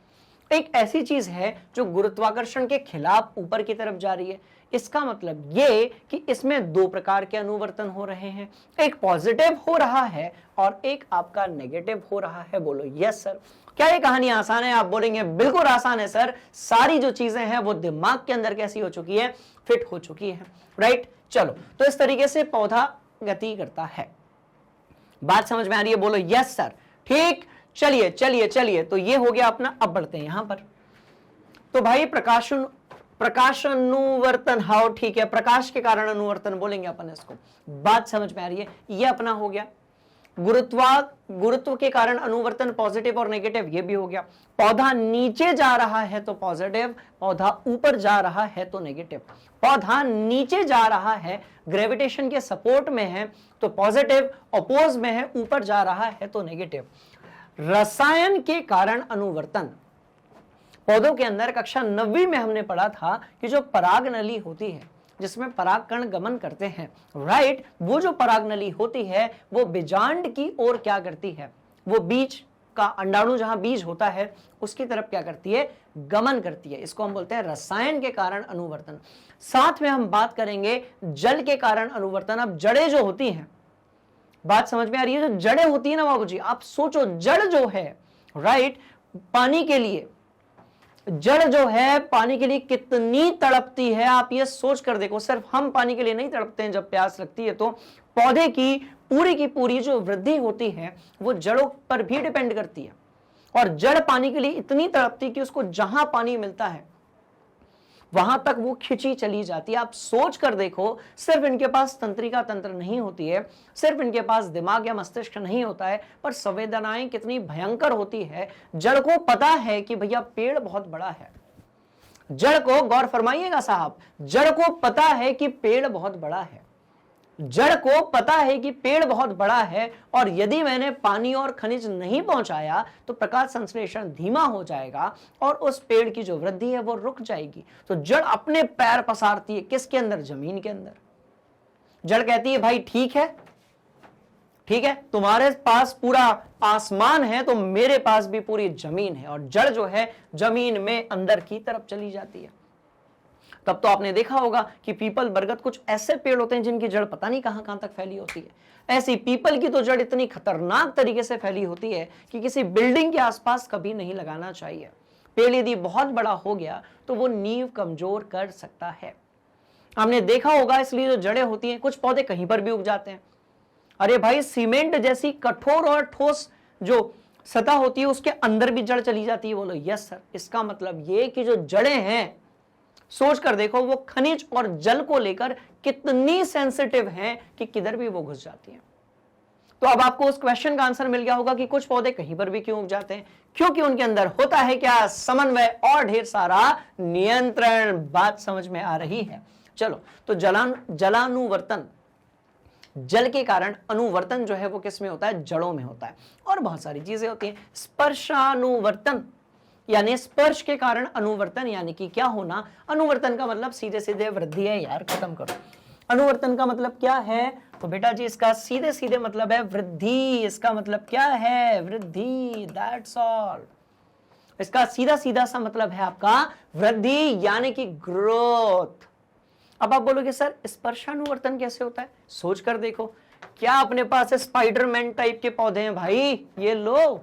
एक ऐसी चीज है जो गुरुत्वाकर्षण के खिलाफ ऊपर की तरफ जा रही है। इसका मतलब ये कि इसमें दो प्रकार के अनुवर्तन हो रहे हैं, एक पॉजिटिव हो रहा है और एक आपका नेगेटिव हो रहा है। बोलो यस सर। क्या ये कहानी आसान है, आप बोलेंगे बिल्कुल आसान है सर, सारी जो चीजें हैं वो दिमाग के अंदर कैसी हो चुकी है, फिट हो चुकी है, राइट। चलो, तो इस तरीके से पौधा गति करता है। बात समझ में आ रही है, बोलो यस सर। ठीक, चलिए, तो ये हो गया अपना। अब बढ़ते हैं यहां पर। तो भाई प्रकाश अनुवर्तन, हाँ ठीक है, प्रकाश के कारण अनुवर्तन बोलेंगे अपन इसको। बात समझ में आ रही है, ये अपना हो गया। गुरुत्व के कारण अनुवर्तन पॉजिटिव और नेगेटिव, ये भी हो गया। पौधा नीचे जा रहा है तो पॉजिटिव, पौधा ऊपर जा रहा है तो नेगेटिव। पौधा नीचे जा रहा है, ग्रेविटेशन के सपोर्ट में है तो पॉजिटिव, अपोज में है, ऊपर जा रहा है तो नेगेटिव। रसायन के कारण अनुवर्तन, पौधों के अंदर कक्षा 9वीं में हमने पढ़ा था कि जो पराग नली होती है जिसमें पराग कण गमन करते हैं, राइट, वो जो पराग नली होती है वो बीजांड की ओर क्या करती है, वो बीज का अंडाणु जहां बीज होता है उसकी तरफ क्या करती है, गमन करती है। इसको हम बोलते हैं रसायन के कारण अनुवर्तन। साथ में हम बात करेंगे जल के कारण अनुवर्तन। अब जड़ें जो होती हैं, बात समझ में आ रही है, जो जड़ें होती है ना बाबूजी, आप सोचो जड़ जो है, राइट, पानी के लिए, जड़ जो है पानी के लिए कितनी तड़पती है, आप ये सोच कर देखो। सिर्फ हम पानी के लिए नहीं तड़पते हैं, जब प्यास लगती है तो पौधे की पूरी जो वृद्धि होती है वो जड़ों पर भी डिपेंड करती है। और जड़ पानी के लिए इतनी तड़पती है कि उसको जहां पानी मिलता है वहां तक वो खिंची चली जाती है। आप सोच कर देखो, सिर्फ इनके पास तंत्रिका तंत्र नहीं होती है, सिर्फ इनके पास दिमाग या मस्तिष्क नहीं होता है, पर संवेदनाएं कितनी भयंकर होती है। जड़ को पता है कि भैया पेड़ बहुत बड़ा है, जड़ को, गौर फरमाइएगा साहब, जड़ को पता है कि पेड़ बहुत बड़ा है, जड़ को पता है कि पेड़ बहुत बड़ा है, और यदि मैंने पानी और खनिज नहीं पहुंचाया तो प्रकाश संश्लेषण धीमा हो जाएगा और उस पेड़ की जो वृद्धि है वो रुक जाएगी। तो जड़ अपने पैर पसारती है किसके अंदर, जमीन के अंदर। जड़ कहती है भाई ठीक ठीक है, तुम्हारे पास पूरा आसमान है तो मेरे पास भी पूरी जमीन है, और जड़ जो है जमीन में अंदर की तरफ चली जाती है। तब तो आपने देखा होगा कि पीपल, बरगद कुछ ऐसे पेड़ होते हैं जिनकी जड़ पता नहीं कहां कहां तक फैली होती है। ऐसी पीपल की तो जड़ इतनी खतरनाक तरीके से फैली होती है कि किसी बिल्डिंग के आसपास कभी नहीं लगाना चाहिए। पेड़ यदि बहुत बड़ा हो गया तो वो नींव कमजोर कर सकता है। हमने देखा होगा, इसलिए जो जड़ें होती हैं, कुछ पौधे कहीं पर भी उग जाते हैं। अरे भाई, सीमेंट जैसी कठोर और ठोस जो सतह होती है उसके अंदर भी जड़ चली जाती है। बोलो यस सर। इसका मतलब ये कि जो जड़ें हैं, सोच कर देखो वो खनिज और जल को लेकर कितनी सेंसिटिव हैं कि किधर भी वो घुस जाती हैं। तो अब आपको उस क्वेश्चन का आंसर मिल गया होगा कि कुछ पौधे कहीं पर भी क्यों उग जाते हैं, क्योंकि उनके अंदर होता है क्या, समन्वय और ढेर सारा नियंत्रण। बात समझ में आ रही है? चलो, तो जलानुवर्तन, जल के कारण अनुवर्तन जो है वो किस में होता है, जड़ों में होता है। और बहुत सारी चीजें होती हैं। स्पर्शानुवर्तन यानी स्पर्श के कारण अनुवर्तन, यानी कि क्या होना, अनुवर्तन का मतलब सीधे सीधे वृद्धि है। यार खत्म करो। अनुवर्तन का मतलब क्या है, तो बेटा जी इसका सीधे सीधे मतलब है वृद्धि। इसका मतलब क्या है, वृद्धि, दैट्स ऑल। इसका सीधा सीधा सा मतलब है आपका वृद्धि, यानी कि ग्रोथ। अब आप बोलोगे सर स्पर्शानुवर्तन कैसे होता है? सोच कर देखो, क्या अपने पास स्पाइडरमैन टाइप के पौधे हैं भाई? ये लो,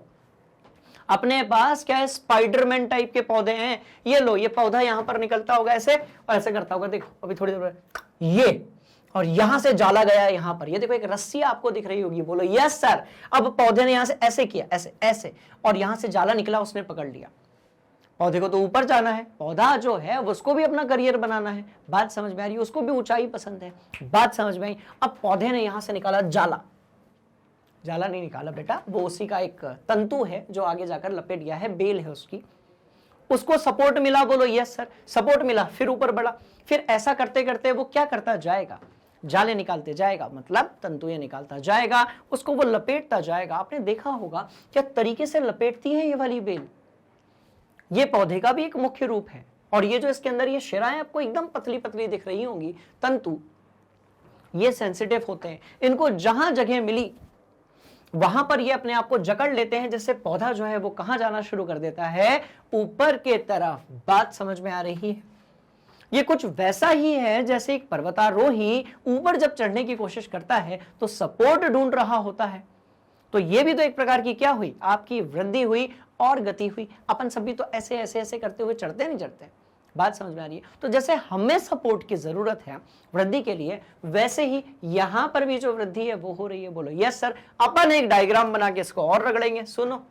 अपने पास क्या है, स्पाइडरमैन टाइप के पौधे हैं। ये लो, ये पौधा यहां पर निकलता होगा ऐसे और ऐसे करता होगा। देखो अभी थोड़ी देर ये, और यहां से जाला गया है यहां पर। ये देखो एक रस्सी आपको दिख रही होगी। बोलो यस सर। अब पौधे ने यहां से ऐसे किया, ऐसे ऐसे, और यहां से जाला निकला, उसने पकड़ लिया। पौधे को तो ऊपर जाना है, पौधा जो है उसको भी अपना करियर बनाना है। बात समझ में आ रही है? उसको भी ऊंचाई पसंद है। बात समझ में आई? अब पौधे ने यहां से निकाला जाला, जाला नहीं निकाला बेटा, वो उसी का एक तंतु है जो आगे जाकर लपेट गया है, बेल है उसकी, उसको सपोर्ट मिला। बोलो यस सर। सपोर्ट मिला, फिर ऊपर बढ़ा, फिर ऐसा करते करते वो क्या करता जाएगा, जाले निकालते जाएगा, मतलब तंतुएं निकालता जाएगा, उसको वो लपेटता जाएगा। आपने देखा होगा क्या तरीके से लपेटती है ये वाली बेल। ये पौधे का भी एक मुख्य रूप है। और ये जो इसके अंदर ये शिराएं आपको एकदम पतली पतली दिख रही होंगी, तंतु, ये सेंसिटिव होते हैं। इनको जहां जगह मिली वहां पर ये अपने आप को जकड़ लेते हैं, जिससे पौधा जो है वो कहां जाना शुरू कर देता है, ऊपर के तरफ। बात समझ में आ रही है? ये कुछ वैसा ही है जैसे एक पर्वतारोही ऊपर जब चढ़ने की कोशिश करता है तो सपोर्ट ढूंढ रहा होता है। तो ये भी तो एक प्रकार की क्या हुई, आपकी वृद्धि हुई और गति हुई। अपन सभी तो ऐसे ऐसे ऐसे करते हुए चढ़ते नहीं चढ़ते। बात समझ में आ रही है? तो जैसे हमें सपोर्ट की जरूरत है वृद्धि के लिए, वैसे ही यहां पर भी जो वृद्धि है वो हो रही है। बोलो यस सर। अपन एक डायग्राम बना के इसको और रगड़ेंगे। सुनो,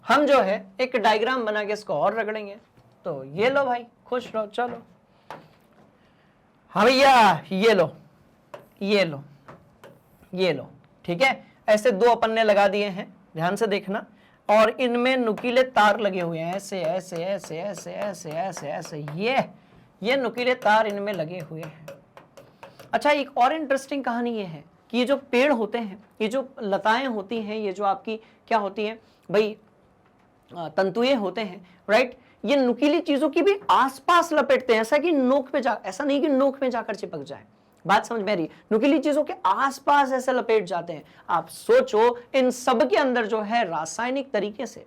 हम जो है एक डायग्राम बना के इसको और रगड़ेंगे। तो ये लो भाई, खुश रहो। चलो हाँ भैया, ये लो, ये लो, ये लो, ठीक है। ऐसे दो अपन ने लगा दिए हैं, ध्यान से देखना। और इनमें नुकीले तार लगे हुए हैं, ऐसे ऐसे ऐसे ऐसे ऐसे ऐसे ऐसे, ये नुकीले तार इनमें लगे हुए हैं। अच्छा, एक और इंटरेस्टिंग कहानी ये है कि ये जो पेड़ होते हैं, ये जो लताएं होती हैं, ये जो आपकी क्या होती हैं भाई, तंतुएं होते हैं, राइट, ये नुकीली चीजों की भी आसपास लपेटते हैं। ऐसा कि नोक पे जा, ऐसा नहीं कि नोक में जाकर चिपक जाए। बात समझ में आ रही है? नुकीली चीजों के आसपास ऐसे लपेट जाते हैं। आप सोचो, इन सब के अंदर जो है रासायनिक तरीके से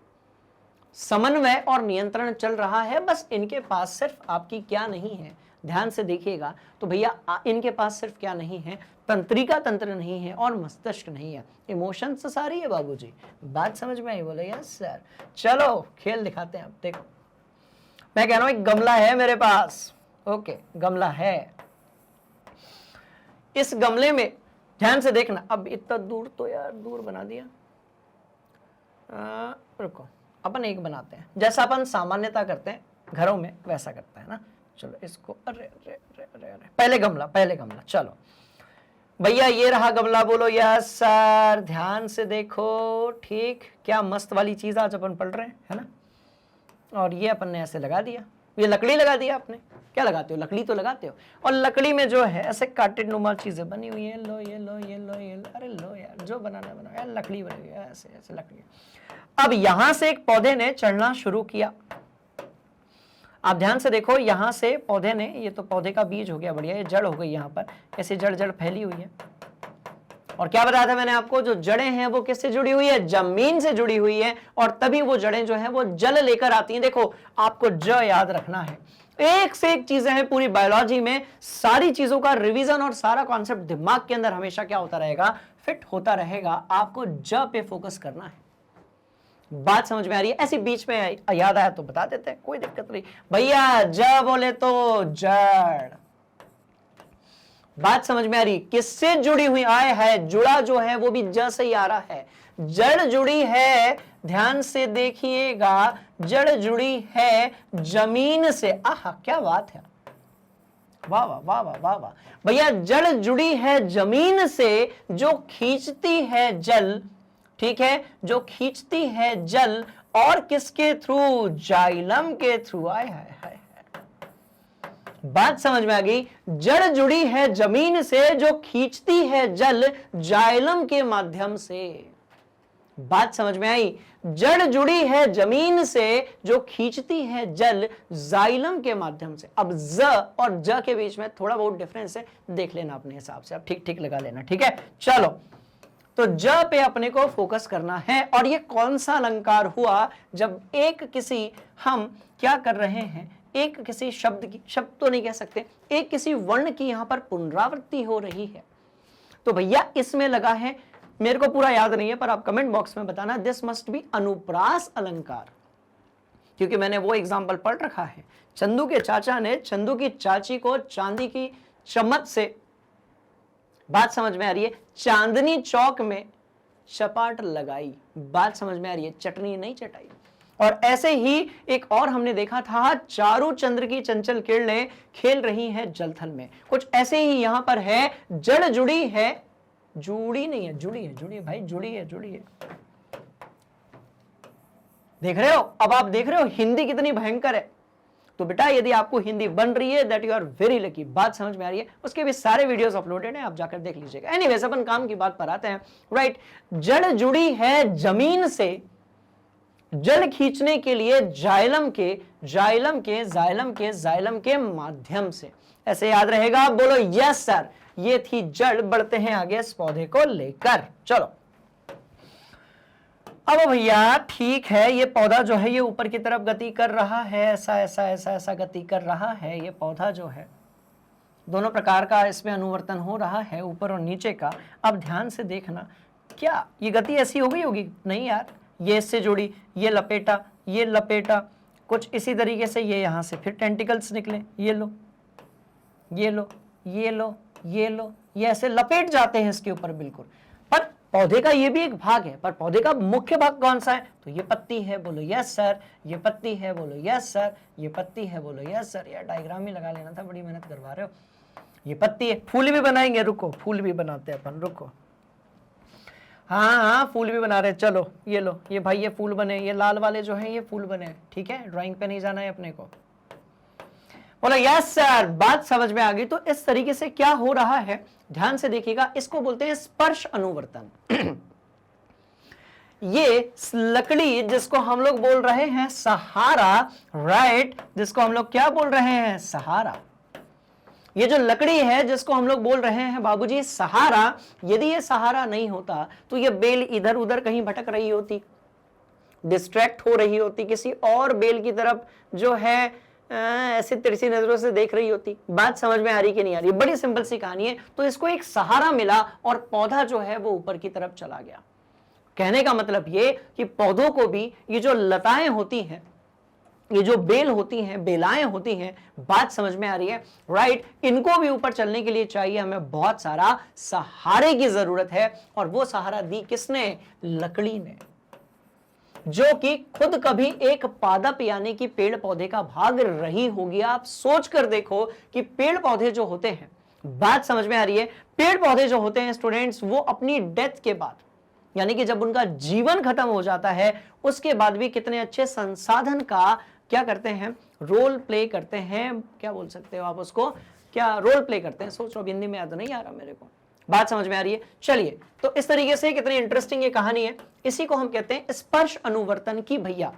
समन्वय और नियंत्रण चल रहा है। बस इनके पास सिर्फ आपकी क्या नहीं है, ध्यान से देखिएगा तो भैया इनके पास सिर्फ क्या नहीं है, तंत्रिका तंत्र नहीं है और मस्तिष्क नहीं है, इमोशंस सारी है बाबूजी। बात समझ में आई? बोले यस सर। चलो खेल दिखाते हैं। अब देखो, मैं कह रहा हूं एक गमला है मेरे पास। ओके, गमला है। इस गमले में ध्यान से देखना। अब इतना दूर तो यार दूर बना दिया। रुको, अपन एक बनाते हैं, जैसा अपन सामान्यता करते हैं घरों में वैसा करते हैं ना। चलो इसको, अरे अरे अरे अरे अरे, पहले गमला। चलो भैया ये रहा गमला। बोलो यस सर। ध्यान से देखो, ठीक, क्या मस्त वाली चीज आज अपन पढ़ रहे हैं, है ना। और ये अपन ने ऐसे लगा दिया, ये लकड़ी लगा दिया आपने। क्या लगाते हो? लकड़ी तो लगाते हो। और लकड़ी में जो है ऐसे काटेड नुमा चीजें बनी हुई है। लो ये लो, ये लो, ये लो, अरे लो यार, जो बनाना बनाओ यार, लकड़ी बनी हुई है ऐसे ऐसे लकड़ी। अब यहां से एक पौधे ने चढ़ना शुरू किया। आप ध्यान से देखो, यहां से पौधे ने, ये तो पौधे का बीज हो गया, बढ़िया, ये जड़ हो गई, यहां पर ऐसे जड़ फैली हुई है। और क्या बताया था मैंने आपको, जो जड़ें हैं वो किससे जुड़ी हुई है, जमीन से जुड़ी हुई है, और तभी वो जड़ें जो है वो जल लेकर आती हैं। देखो आपको ज याद रखना है, एक से एक चीजें हैं पूरी बायोलॉजी में, सारी चीजों का रिवीजन और सारा कॉन्सेप्ट दिमाग के अंदर हमेशा क्या होता रहेगा, फिट होता रहेगा। आपको ज पे फोकस करना है। बात समझ में आ रही है? ऐसी बीच में याद आया तो बता देते हैं, कोई दिक्कत नहीं भैया। ज बोले तो जड़। बात समझ में आ रही, किससे जुड़ी हुई आय है, जुड़ा जो है वो भी ज से ही आ रहा है। जड़ जुड़ी है, ध्यान से देखिएगा, जड़ जुड़ी है जमीन से। आहा क्या बात है, वाह वाह वाह वाह वाह वाह भैया। जड़ जुड़ी है जमीन से, जो खींचती है जल, ठीक है, जो खींचती है जल, और किसके थ्रू, जाइलम के थ्रू। आय हाय हाय। बात समझ में आ गई, जड़ जुड़ी है जमीन से, जो खींचती है जल जाइलम के माध्यम से। बात समझ में आई, जड़ जुड़ी है जमीन से, जो खींचती है जल जाइलम के माध्यम से। अब ज और ज के बीच में थोड़ा बहुत डिफरेंस है, देख लेना अपने हिसाब से, अब ठीक ठीक लगा लेना, ठीक है। चलो, तो ज पे अपने को फोकस करना है। और ये कौन सा अलंकार हुआ, जब एक किसी, हम क्या कर रहे हैं, एक किसी शब्द की, शब्द तो नहीं कह सकते, एक किसी वर्ण की यहां पर पुनरावृत्ति हो रही है। तो भैया इसमें लगा है, मेरे को पूरा याद नहीं है पर आप कमेंट बॉक्स में बताना, दिस मस्ट बी अनुप्रास अलंकार, क्योंकि मैंने वो एग्जाम्पल पढ़ रखा है। चंदू के चाचा ने चंदू की चाची को चांदी की चम्मच से, बात समझ में आ रही है, चांदनी चौक में चपाट लगाई। बात समझ में आ रही है, चटनी नहीं चटाई। और ऐसे ही एक और हमने देखा था, चारू चंद्र की चंचल किरणें खेल रही हैं जलथल में। कुछ ऐसे ही यहां पर है, जड़ जुड़ी है, जुड़ी नहीं है, जुड़ी है, जुड़ी है भाई, जुड़ी है, जुड़ी है। देख रहे हो, अब आप देख रहे हो हिंदी कितनी भयंकर है। तो बेटा यदि आपको हिंदी बन रही है, that you are very lucky. बात समझ में आ रही है? उसके भी सारे वीडियोस अपलोडेड हैं, आप जाकर देख लीजिएगा। एनीवेज, अपन काम की बात पर आते हैं। राइट, जड़ जुड़ी है जमीन से, जल खींचने के लिए जाइलम के, जाइलम के, जाइलम के, जाइलम के माध्यम से। ऐसे याद रहेगा, बोलो यस सर। ये थी जड़। बढ़ते हैं आगे इस पौधे को लेकर। चलो अब भैया ठीक है, ये पौधा जो है ये ऊपर की तरफ गति कर रहा है, ऐसा ऐसा ऐसा ऐसा गति कर रहा है। ये पौधा जो है, दोनों प्रकार का इसमें अनुवर्तन हो रहा है, ऊपर और नीचे का। अब ध्यान से देखना, क्या ये गति ऐसी हो गई होगी? नहीं यार, ये इससे जुड़ी, ये लपेटा, ये लपेटा, कुछ इसी तरीके से ये यहां से फिर टेंटिकल्स निकले, ये लो, ये लो, ये लो, ये लो, ये ऐसे लपेट जाते हैं इसके ऊपर बिल्कुल। पर पौधे का ये भी एक भाग है, पर पौधे का मुख्य भाग कौन सा है? तो ये पत्ती है, बोलो यस सर। ये पत्ती है, बोलो यस सर। ये पत्ती है, बोलो यस सर। यार डायग्राम ही लगा लेना था, बड़ी मेहनत करवा रहे हो। ये पत्ती है, फूल भी बनाएंगे, रुको, फूल भी बनाते हैं अपन, रुको। हाँ हाँ, फूल भी बना रहे, चलो ये लो, ये भाई ये फूल बने, ये लाल वाले जो हैं ये फूल बने, ठीक है। ड्राइंग पे नहीं जाना है अपने को, बोला यस सर। बात समझ में आ गई। तो इस तरीके से क्या हो रहा है, ध्यान से देखिएगा, इसको बोलते हैं स्पर्श अनुवर्तन। ये लकड़ी जिसको हम लोग बोल रहे हैं सहारा, राइट, जिसको हम लोग क्या बोल रहे हैं, सहारा। ये जो लकड़ी है जिसको हम लोग बोल रहे हैं बाबूजी सहारा, यदि ये सहारा नहीं होता तो ये बेल इधर उधर कहीं भटक रही होती, डिस्ट्रैक्ट हो रही होती, किसी और बेल की तरफ जो है ऐसे तिरछी नजरों से देख रही होती। बात समझ में आ रही कि नहीं आ रही? बड़ी सिंपल सी कहानी है। तो इसको एक सहारा मिला और पौधा जो है वो ऊपर की तरफ चला गया। कहने का मतलब ये कि पौधों को भी ये जो लताएं होती हैं, ये जो बेल होती हैं, बेलाएं होती हैं, बात समझ में आ रही है, राइट, इनको भी ऊपर चलने के लिए चाहिए हमें बहुत सारा सहारे की जरूरत है। और वो सहारा दी किसने? लकड़ी ने, जो कि खुद कभी एक पादप यानी कि पेड़ पौधे का भाग रही होगी। आप सोच कर देखो कि पेड़ पौधे जो होते हैं, बात समझ में आ रही है, पेड़ पौधे जो होते हैं स्टूडेंट्स, वो अपनी डेथ के बाद यानी कि जब उनका जीवन खत्म हो जाता है, उसके बाद भी कितने अच्छे संसाधन का क्या करते हैं, रोल प्ले करते हैं। क्या बोल सकते हो आप उसको, क्या रोल प्ले करते हैं? सोच रहा हूं, हिंदी में याद नहीं आ रहा मेरे को। बात समझ में आ रही है? चलिए, तो इस तरीके से कितनी इंटरेस्टिंग ये कहानी है। इसी को हम कहते हैं स्पर्श अनुवर्तन की। भैया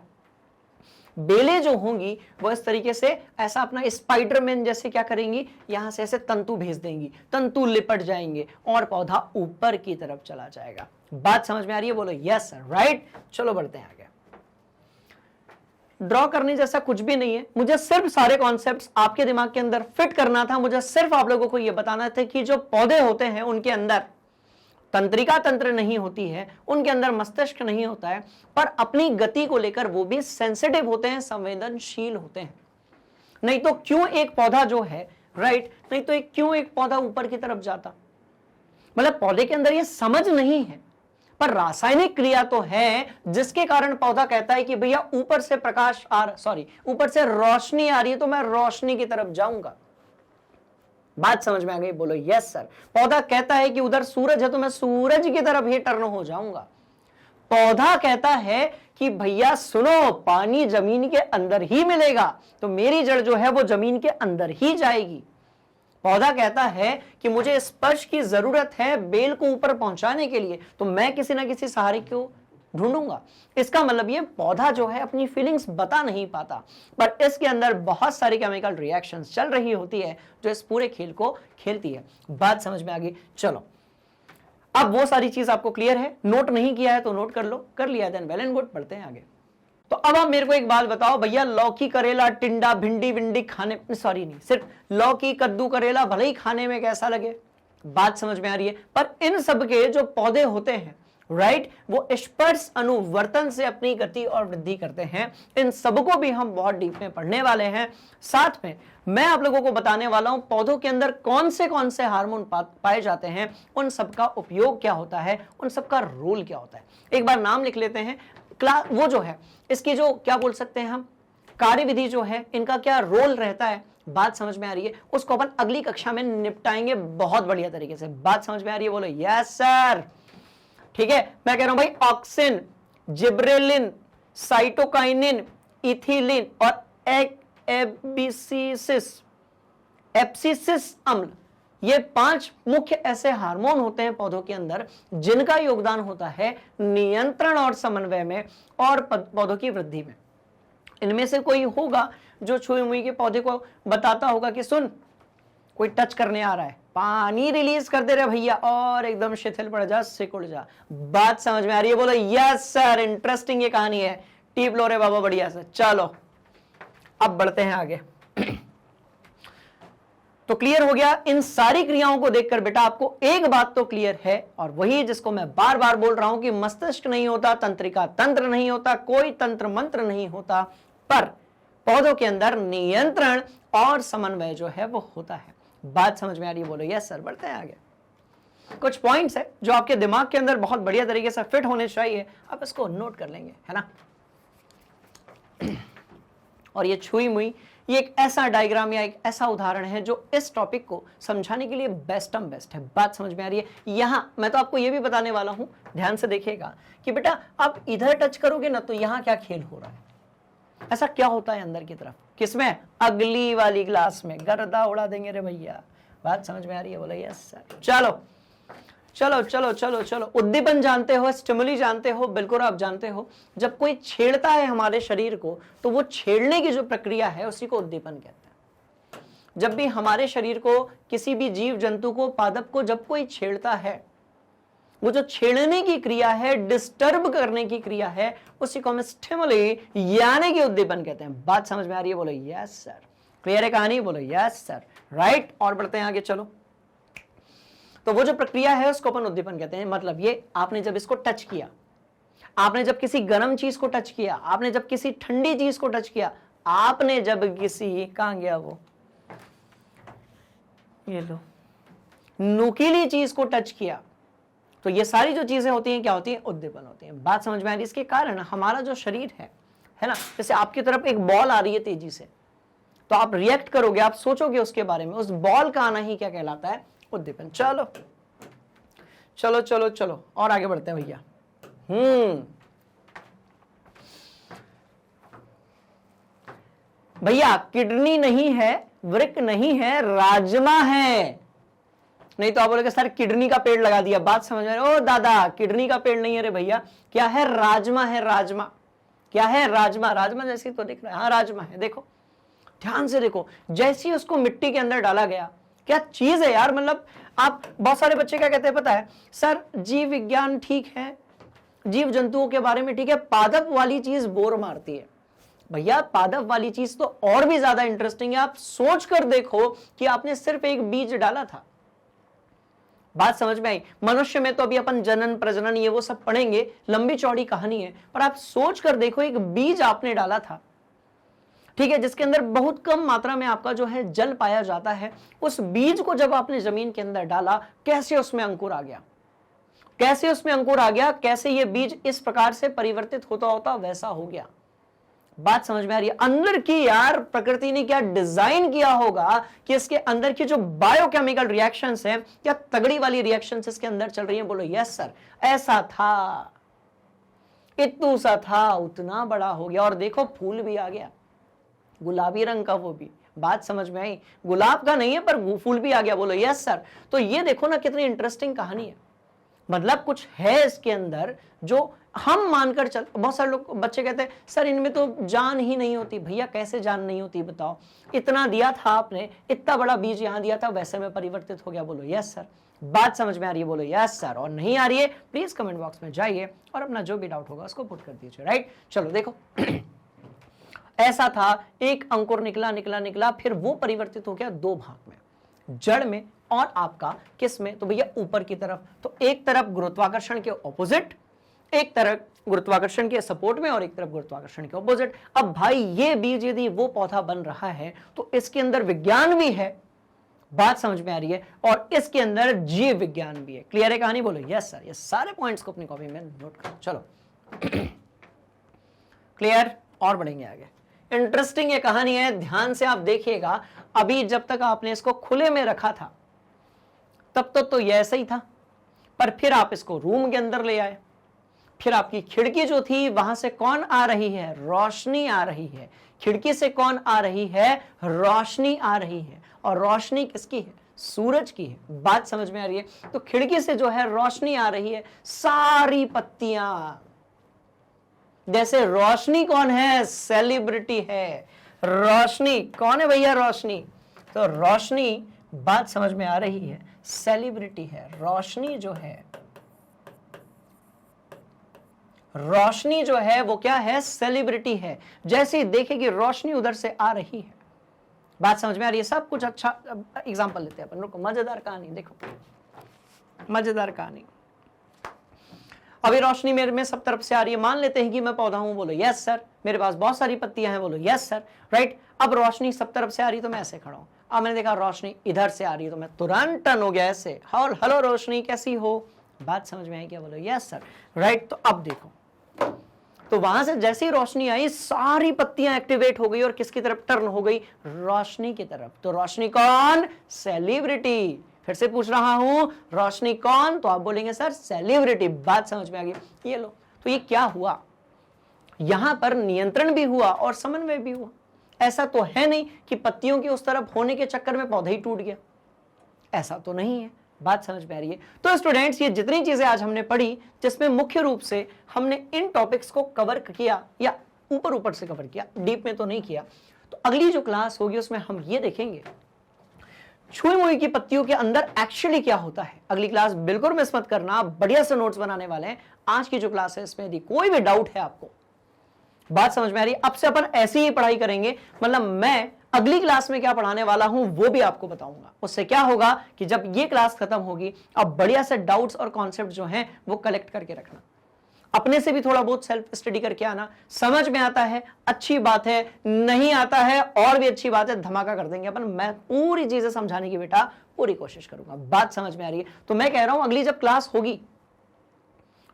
बेलें जो होंगी वो इस तरीके से ऐसा अपना स्पाइडरमैन जैसे क्या करेंगी, यहां से ऐसे तंतु भेज देंगी, तंतु लिपट जाएंगे और पौधा ऊपर की तरफ चला जाएगा। बात समझ में आ रही है? बोलो यस सर, राइट। चलो बढ़ते हैं आगे। ड्रॉ करने जैसा कुछ भी नहीं है, मुझे सिर्फ सारे कॉन्सेप्ट्स आपके दिमाग के अंदर फिट करना था। मुझे सिर्फ आप लोगों को यह बताना था कि जो पौधे होते हैं उनके अंदर तंत्रिका तंत्र नहीं होती है, उनके अंदर मस्तिष्क नहीं होता है, पर अपनी गति को लेकर वो भी सेंसिटिव होते हैं, संवेदनशील होते हैं। नहीं तो क्यों एक पौधा जो है, राइट, नहीं तो क्यों एक पौधा ऊपर की तरफ जाता? मतलब पौधे के अंदर ये समझ नहीं है, पर रासायनिक क्रिया तो है जिसके कारण पौधा कहता है कि भैया ऊपर से ऊपर से रोशनी आ रही है तो मैं रोशनी की तरफ जाऊंगा। बात समझ में आ गई? बोलो यस सर। पौधा कहता है कि उधर सूरज है तो मैं सूरज की तरफ ही टर्न हो जाऊंगा। पौधा कहता है कि भैया सुनो, पानी जमीन के अंदर ही मिलेगा तो मेरी जड़ जो है वो जमीन के अंदर ही जाएगी। पौधा कहता है कि मुझे स्पर्श की जरूरत है बेल को ऊपर पहुंचाने के लिए, तो मैं किसी ना किसी सहारे को ढूंढूंगा। इसका मतलब ये पौधा जो है अपनी फीलिंग्स बता नहीं पाता, पर इसके अंदर बहुत सारी केमिकल रिएक्शंस चल रही होती है जो इस पूरे खेल को खेलती है। बात समझ में आ गई? चलो अब वो सारी चीज आपको क्लियर है, नोट नहीं किया है तो नोट कर लो, कर लिया देन वेल एंड गुड। बढ़ते हैं आगे। तो अब आप मेरे को एक बात बताओ भैया, लौकी करेला टिंडा भिंडी विंडी खाने, सॉरी नहीं, सिर्फ लौकी कद्दू करेला भले ही खाने में कैसा लगे, बात समझ में आ रही है, पर इन सब के जो पौधे होते हैं, राइट, वो स्पर्श अनुवर्तन से अपनी गति और वृद्धि करते हैं। इन सबको भी हम बहुत डीप में पढ़ने वाले हैं। साथ में मैं आप लोगों को बताने वाला हूं पौधों के अंदर कौन से हार्मोन पाए जाते हैं, उन सबका उपयोग क्या होता है, उन सबका रोल क्या होता है। एक बार नाम लिख लेते हैं। वो जो है इसकी जो क्या बोल सकते हैं हम, कार्यविधि जो है, इनका क्या रोल रहता है, बात समझ में आ रही है? उसको अपन अगली कक्षा में निपटाएंगे बहुत बढ़िया तरीके से। बात समझ में आ रही है? बोलो यस सर। ठीक है, मैं कह रहा हूं भाई, ऑक्सिन, जिब्रेलिन, साइटोकाइनिन, इथिलीन और एब्सिसिस अम्ल, ये 5 मुख्य ऐसे हार्मोन होते हैं पौधों के अंदर जिनका योगदान होता है नियंत्रण और समन्वय में और पौधों की वृद्धि में। इनमें से कोई होगा जो छुई मुई के पौधे को बताता होगा कि सुन, कोई टच करने आ रहा है, पानी रिलीज कर दे रहे भैया और एकदम शिथिल पड़ जा, सिकुड़ जा। बात समझ में आ रही है? बोलो यस सर। इंटरेस्टिंग ये कहानी है, टीप लो रे बाबा बढ़िया से। चलो अब बढ़ते हैं आगे। तो क्लियर हो गया। इन सारी क्रियाओं को देखकर बेटा आपको एक बात तो क्लियर है, और वही जिसको मैं बार बार बोल रहा हूं कि मस्तिष्क नहीं होता, तंत्रिका तंत्र नहीं होता, कोई तंत्र मंत्र नहीं होता, पर पौधों के अंदर नियंत्रण और समन्वय जो है वो होता है। बात समझ में आ रही है? बोलो यस सर। बढ़ते हैं आगे। कुछ पॉइंट्स है जो आपके दिमाग के अंदर बहुत बढ़िया तरीके से फिट होने चाहिए, आप इसको नोट कर लेंगे, है ना। और ये छुई मुई, ये एक ऐसा डायग्राम या एक ऐसा उदाहरण है जो इस टॉपिक को समझाने के लिए बेस्ट है। बात समझ में आ रही है? यहां मैं तो आपको ये भी बताने वाला हूं, ध्यान से देखिएगा कि बेटा आप इधर टच करोगे ना तो यहां क्या खेल हो रहा है, ऐसा क्या होता है अंदर की तरफ, किसमें, अगली वाली क्लास में गर्दा उड़ा देंगे रे भैया। बात समझ में आ रही है? बोलो यस सर। चलो चलो चलो चलो चलो, उद्दीपन जानते हो, स्टिमुली जानते हो, बिल्कुल आप जानते हो। जब कोई छेड़ता है हमारे शरीर को तो वो छेड़ने की जो प्रक्रिया है उसी को उद्दीपन कहते हैं। जब भी हमारे शरीर को, किसी भी जीव जंतु को, पादप को जब कोई छेड़ता है, वो जो छेड़ने की क्रिया है, डिस्टर्ब करने की क्रिया है, उसी को हम स्टिमुली यानी कि उद्दीपन कहते हैं। बात समझ में आ रही है? बोलो यस सर। क्लियर है कहानी? बोलो यस सर। राइट। और बढ़ते हैं आगे। चलो, तो वो जो प्रक्रिया है उसको अपन उद्दीपन कहते हैं। मतलब ये, आपने जब इसको टच किया, आपने जब किसी गर्म चीज को टच किया, आपने जब किसी ठंडी चीज को टच किया, आपने जब किसी, कहां गया वो, ये लो, नुकीली चीज को टच किया, तो ये सारी जो चीजें होती हैं क्या होती हैं? उद्दीपन होती हैं। बात समझ में आ रही है? इसके कारण हमारा जो शरीर है ना, जैसे आपकी तरफ एक बॉल आ रही है तेजी से, तो आप रिएक्ट करोगे, आप सोचोगे उसके बारे में, उस बॉल का आना ही क्या कहलाता है? उद्दीपन। चलो चलो चलो चलो, और आगे बढ़ते हैं भैया। भैया किडनी नहीं है, वृक्क नहीं है, राजमा है। नहीं तो आप बोलोगे सर किडनी का पेड़ लगा दिया। बात समझ में? ओ दादा, किडनी का पेड़ नहीं है रे भैया, क्या है? राजमा है, राजमा। क्या है? राजमा। राजमा जैसी तो दिख रहा है, हाँ राजमा है। देखो ध्यान से देखो, जैसे ही उसको मिट्टी के अंदर डाला गया, क्या चीज है यार। मतलब आप, बहुत सारे बच्चे क्या कहते हैं पता है, सर जीव विज्ञान ठीक है, जीव जंतुओं के बारे में ठीक है, पादप वाली चीज बोर मारती है। भैया पादप वाली चीज तो और भी ज्यादा इंटरेस्टिंग है। आप सोच कर देखो कि आपने सिर्फ एक बीज डाला था, बात समझ में आई? मनुष्य में तो अभी अपन जनन प्रजनन ये वो सब पढ़ेंगे, लंबी चौड़ी कहानी है, पर आप सोच कर देखो एक बीज आपने डाला था, ठीक है, जिसके अंदर बहुत कम मात्रा में आपका जो है जल पाया जाता है। उस बीज को जब आपने जमीन के अंदर डाला, कैसे उसमें अंकुर आ गया, कैसे उसमें अंकुर आ गया, कैसे ये बीज इस प्रकार से परिवर्तित होता होता वैसा हो गया। बात समझ में आ रही है? अंदर की यार प्रकृति ने क्या डिजाइन किया होगा कि इसके अंदर की जो बायोकेमिकल रिएक्शंस हैं, क्या तगड़ी वाली रिएक्शंस इसके अंदर चल रही हैं। बोलो यस सर, ऐसा था, इतू सा था, उतना बड़ा हो गया, और देखो फूल भी आ गया, गुलाबी रंग का वो भी। बात समझ में आई? गुलाब का नहीं है पर फूल भी आ गया। बोलो यस सर। तो ये देखो ना कितनी इंटरेस्टिंग कहानी है। मतलब कुछ है इसके अंदर जो हम मानकर चल, बहुत सारे लोग बच्चे कहते हैं सर इनमें तो जान ही नहीं होती। भैया कैसे जान नहीं होती बताओ? इतना दिया था आपने, इतना बड़ा बीज यहां दिया था, वैसे में परिवर्तित हो गया। बोलो यस सर। बात समझ में आ रही है? बोलो यस सर। और नहीं आ रही है प्लीज कमेंट बॉक्स में जाइए और अपना जो भी डाउट होगा उसको पुट कर दीजिए। राइट, चलो देखो ऐसा था, एक अंकुर निकला निकला निकला, फिर वो परिवर्तित हो गया दो भाग में, जड़ में और आपका किस में? तो भैया ऊपर की तरफ। तो एक तरफ गुरुत्वाकर्षण के ऑपोजिट, एक तरफ गुरुत्वाकर्षण के सपोर्ट में, और एक तरफ गुरुत्वाकर्षण के ऑपोजिट। अब भाई ये बीज यदि वो पौधा बन रहा है तो इसके अंदर विज्ञान भी है, बात समझ में आ रही है, और इसके अंदर जीव विज्ञान भी है। क्लियर है कहानी? बोलो यस सर। ये सारे पॉइंट्स को अपनी कॉपी में नोट करो। चलो क्लियर, और बढ़ेंगे आगे। इंटरेस्टिंग ये कहानी है, ध्यान से आप देखिएगा। अभी जब तक आपने इसको खुले में रखा था तब तो ये ऐसा ही था, पर फिर आप इसको रूम के अंदर ले आए, फिर आपकी खिड़की जो थी वहां से कौन आ रही है? रोशनी आ रही है। खिड़की से कौन आ रही है? रोशनी आ रही है। और रोशनी किसकी है? सूरज की है। बात समझ में आ रही है? तो खिड़की से जो है रोशनी आ रही है, सारी पत्तियां, जैसे रोशनी कौन है? सेलिब्रिटी है। रोशनी कौन है भैया? रोशनी। तो रोशनी, बात समझ में आ रही है, सेलिब्रिटी है। रोशनी जो है, रोशनी जो है वो क्या है? सेलिब्रिटी है। जैसे ही देखेगी रोशनी उधर से आ रही है, बात समझ में आ रही है? सब कुछ अच्छा। एग्जांपल लेते हैं अपन, रुको, मजेदार कहानी देखो, मजेदार कहानी। अभी रोशनी मेरे में सब तरफ से आ रही है, मान लेते हैं कि मैं पौधा हूं। बोलो यस सर। मेरे पास बहुत सारी पत्तियां हैं। बोलो यस सर। राइट, अब रोशनी सब तरफ से आ रही तो मैं ऐसे खड़ा हूं। अब मैंने देखा रोशनी इधर से आ रही है तो मैं तुरंत टर्न हो गया ऐसे, हेलो रोशनी कैसी हो? बात समझ में आई क्या? बोलो यस सर। राइट, तो अब देखो, तो वहां से जैसी रोशनी आई सारी पत्तियां एक्टिवेट हो गई और किसकी तरफ टर्न हो गई? रोशनी की तरफ। तो रोशनी कौन? सेलिब्रिटी। फिर से पूछ रहा हूं, रोशनी कौन? तो आप बोलेंगे सर सेलिब्रिटी। बात समझ में आ गई? ये लो, तो ये क्या हुआ? यहां पर नियंत्रण भी हुआ और समन्वय भी हुआ। ऐसा तो है नहीं कि पत्तियों की उस तरफ होने के चक्कर में पौधा ही टूट गया, ऐसा तो नहीं है। बात समझ में आ रही है? तो स्टूडेंट्स, ये जितनी चीजें आज हमने पढ़ी, जिसमें मुख्य रूप से हमने इन टॉपिक्स को कवर किया, या ऊपर ऊपर से कवर किया, डीप में तो नहीं किया। तो अगली जो क्लास होगी उसमें हम ये देखेंगे छुई मुई की पत्तियों के अंदर एक्चुअली क्या होता है। अगली क्लास बिल्कुल मिस मत करना, बढ़िया से नोट्स बनाने वाले हैं। आज की जो क्लास है इसमें यदि कोई भी डाउट है आपको, बात समझ में आ रही है, अब से अपन ऐसी ही पढ़ाई करेंगे। मतलब मैं अगली क्लास में क्या पढ़ाने वाला हूं वो भी आपको बताऊंगा। उससे क्या होगा कि जब ये क्लास खत्म होगी, अब बढ़िया से डाउट्स और कॉन्सेप्ट जो हैं वो कलेक्ट करके रखना, अपने से भी थोड़ा बहुत सेल्फ स्टडी करके आना। समझ में आता है अच्छी बात है, नहीं आता है और भी अच्छी बात है, धमाका कर देंगे अपन। मैं पूरी चीजें समझाने की बेटा पूरी कोशिश करूंगा। बात समझ में आ रही है? तो मैं कह रहा हूं अगली जब क्लास होगी,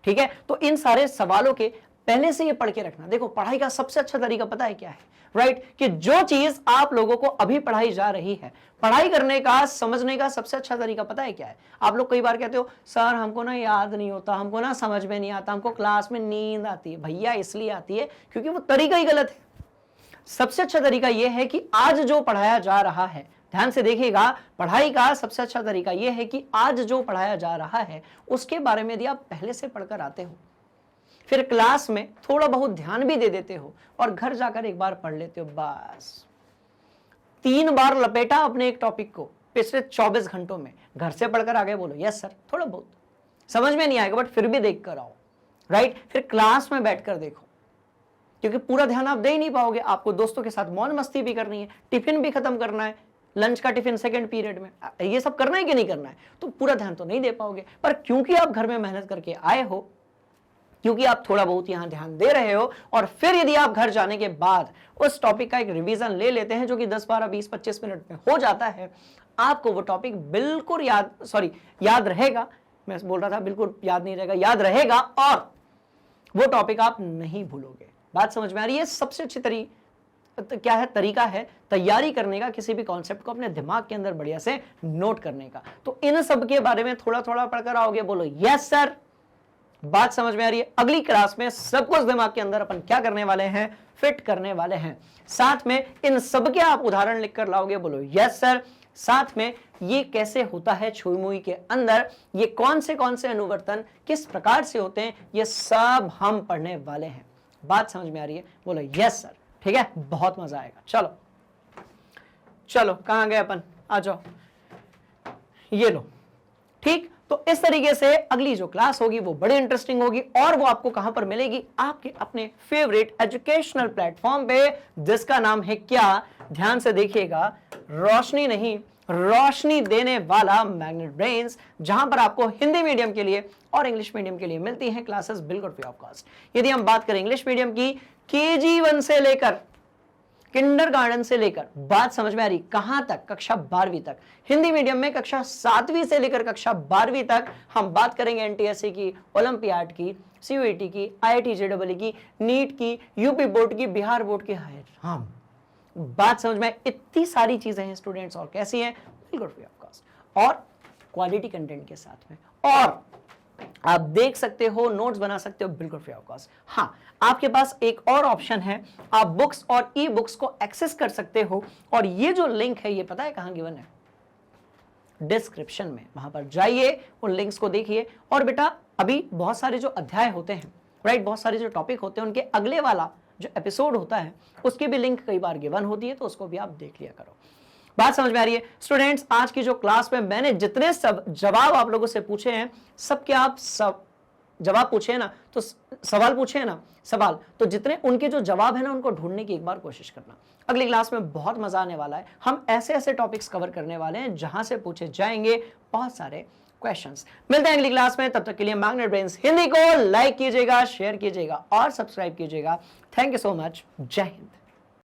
ठीक है, तो इन सारे सवालों के पहले से ये पढ़ के रखना। देखो पढ़ाई का सबसे अच्छा तरीका पता है क्या है? राइट, कि जो चीज आप लोगों को अभी पढ़ाई जा रही है, पढ़ाई करने का, समझने का सबसे अच्छा तरीका पता है क्या है? आप लोग कई बार कहते हो सर हमको ना याद नहीं होता, हमको ना समझ में नहीं आता, हमको क्लास में नींद आती है। भैया इसलिए आती है क्योंकि वो तरीका ही गलत है। सबसे अच्छा तरीका यह है कि आज जो पढ़ाया जा रहा है, ध्यान से देखिएगा, पढ़ाई का सबसे अच्छा तरीका यह है कि आज जो पढ़ाया जा रहा है उसके बारे में यदि आप पहले से पढ़कर आते हो, फिर क्लास में थोड़ा बहुत ध्यान भी दे देते हो और घर जाकर एक बार पढ़ लेते हो, बस 3 बार लपेटा अपने एक टॉपिक को पिछले 24 घंटों में, घर से पढ़कर आगे बोलो यस सर, थोड़ा बहुत समझ में नहीं आएगा बट फिर भी देख कर आओ, राइट। फिर क्लास में बैठकर देखो, क्योंकि पूरा ध्यान आप दे ही नहीं पाओगे, आपको दोस्तों के साथ मौज मस्ती भी करनी है, टिफिन भी खत्म करना है, लंच का टिफिन सेकंड पीरियड में, ये सब करना है कि नहीं करना है, तो पूरा ध्यान तो नहीं दे पाओगे। पर क्योंकि आप घर में मेहनत करके आए हो, क्योंकि आप थोड़ा बहुत यहां ध्यान दे रहे हो, और फिर यदि आप घर जाने के बाद उस टॉपिक का एक रिवीजन ले लेते हैं जो कि 10, 12, 20, 25 मिनट में हो जाता है, आपको वो टॉपिक बिल्कुल याद रहेगा। मैं बोल रहा था बिल्कुल याद नहीं रहेगा, याद रहेगा, और वो टॉपिक आप नहीं भूलोगे। बात समझ में आ रही है? सबसे अच्छी तरीका है तैयारी करने का, किसी भी कॉन्सेप्ट को अपने दिमाग के अंदर बढ़िया से नोट करने का। तो इन सब के बारे में थोड़ा थोड़ा पढ़कर आओगे, बोलो यस सर। बात समझ में आ रही है? अगली क्लास में सब कुछ दिमाग के अंदर अपन क्या करने वाले हैं, फिट करने वाले हैं। साथ में इन सब के आप उदाहरण लिखकर लाओगे, बोलो यस सर। साथ में ये कैसे होता है छुई मुई के अंदर, ये कौन से अनुवर्तन किस प्रकार से होते हैं, ये सब हम पढ़ने वाले हैं। बात समझ में आ रही है? बोलो यस सर। ठीक है, बहुत मजा आएगा। चलो चलो, कहां गए अपन, आ जाओ, ये लो। ठीक, तो इस तरीके से अगली जो क्लास होगी वो बड़ी इंटरेस्टिंग होगी, और वो आपको कहां पर मिलेगी, आपके अपने फेवरेट एजुकेशनल प्लेटफॉर्म पे, जिसका नाम है क्या, ध्यान से देखिएगा, रोशनी नहीं रोशनी देने वाला मैग्नेट ब्रेन्स, जहां पर आपको हिंदी मीडियम के लिए और इंग्लिश मीडियम के लिए मिलती हैं क्लासेस बिल्कुल फ्री ऑफ कॉस्ट। यदि हम बात करें इंग्लिश मीडियम की, KG 1 से लेकर किंडरगार्टन से लेकर, बात समझ में आ रही, कहां तक, कक्षा 12वीं तक। हिंदी मीडियम में कक्षा 7वीं से लेकर कक्षा 12वीं तक हम बात करेंगे NTSC की, ओलंपियाड की, CUET की, IIT JEE की, नीट की, यूपी बोर्ड की, बिहार बोर्ड की। हम बात समझ में, इतनी सारी चीजें हैं स्टूडेंट्स, और कैसी हैं, बिल्कुल फ्री ऑफ कॉस्ट और क्वालिटी कंटेंट के साथ में, और आप देख सकते हो, नोट्स बना सकते हो बिल्कुल फ्री ऑफ कॉस्ट। हाँ, आपके पास एक और ऑप्शन है, आप बुक्स और ई बुक्स को एक्सेस कर सकते हो, और ये जो लिंक है ये पता है कहां गिवन है, डिस्क्रिप्शन में। वहां पर जाइए, उन लिंक्स को देखिए, और बेटा अभी बहुत सारे जो अध्याय होते हैं, राइट, बहुत सारे जो टॉपिक होते हैं, उनके अगले वाला जो एपिसोड होता है उसकी भी लिंक कई बार गिवन होती है, तो उसको भी आप देख लिया करो। बात समझ में आ रही है स्टूडेंट्स? आज की जो क्लास में मैंने जितने सब जवाब आप लोगों से पूछे हैं, सबके आप सब जवाब पूछे हैं ना, तो सवाल पूछे हैं ना, सवाल, तो जितने उनके जो जवाब है ना, उनको ढूंढने की एक बार कोशिश करना। अगली क्लास में बहुत मजा आने वाला है, हम ऐसे ऐसे टॉपिक्स कवर करने वाले हैं जहां से पूछे जाएंगे बहुत सारे क्वेश्चंस। मिलते हैं अगली क्लास में, तब तक के लिए मैग्नेट ब्रेन्स हिंदी को लाइक कीजिएगा, शेयर कीजिएगा और सब्सक्राइब कीजिएगा। Thank you so much. जय हिंद।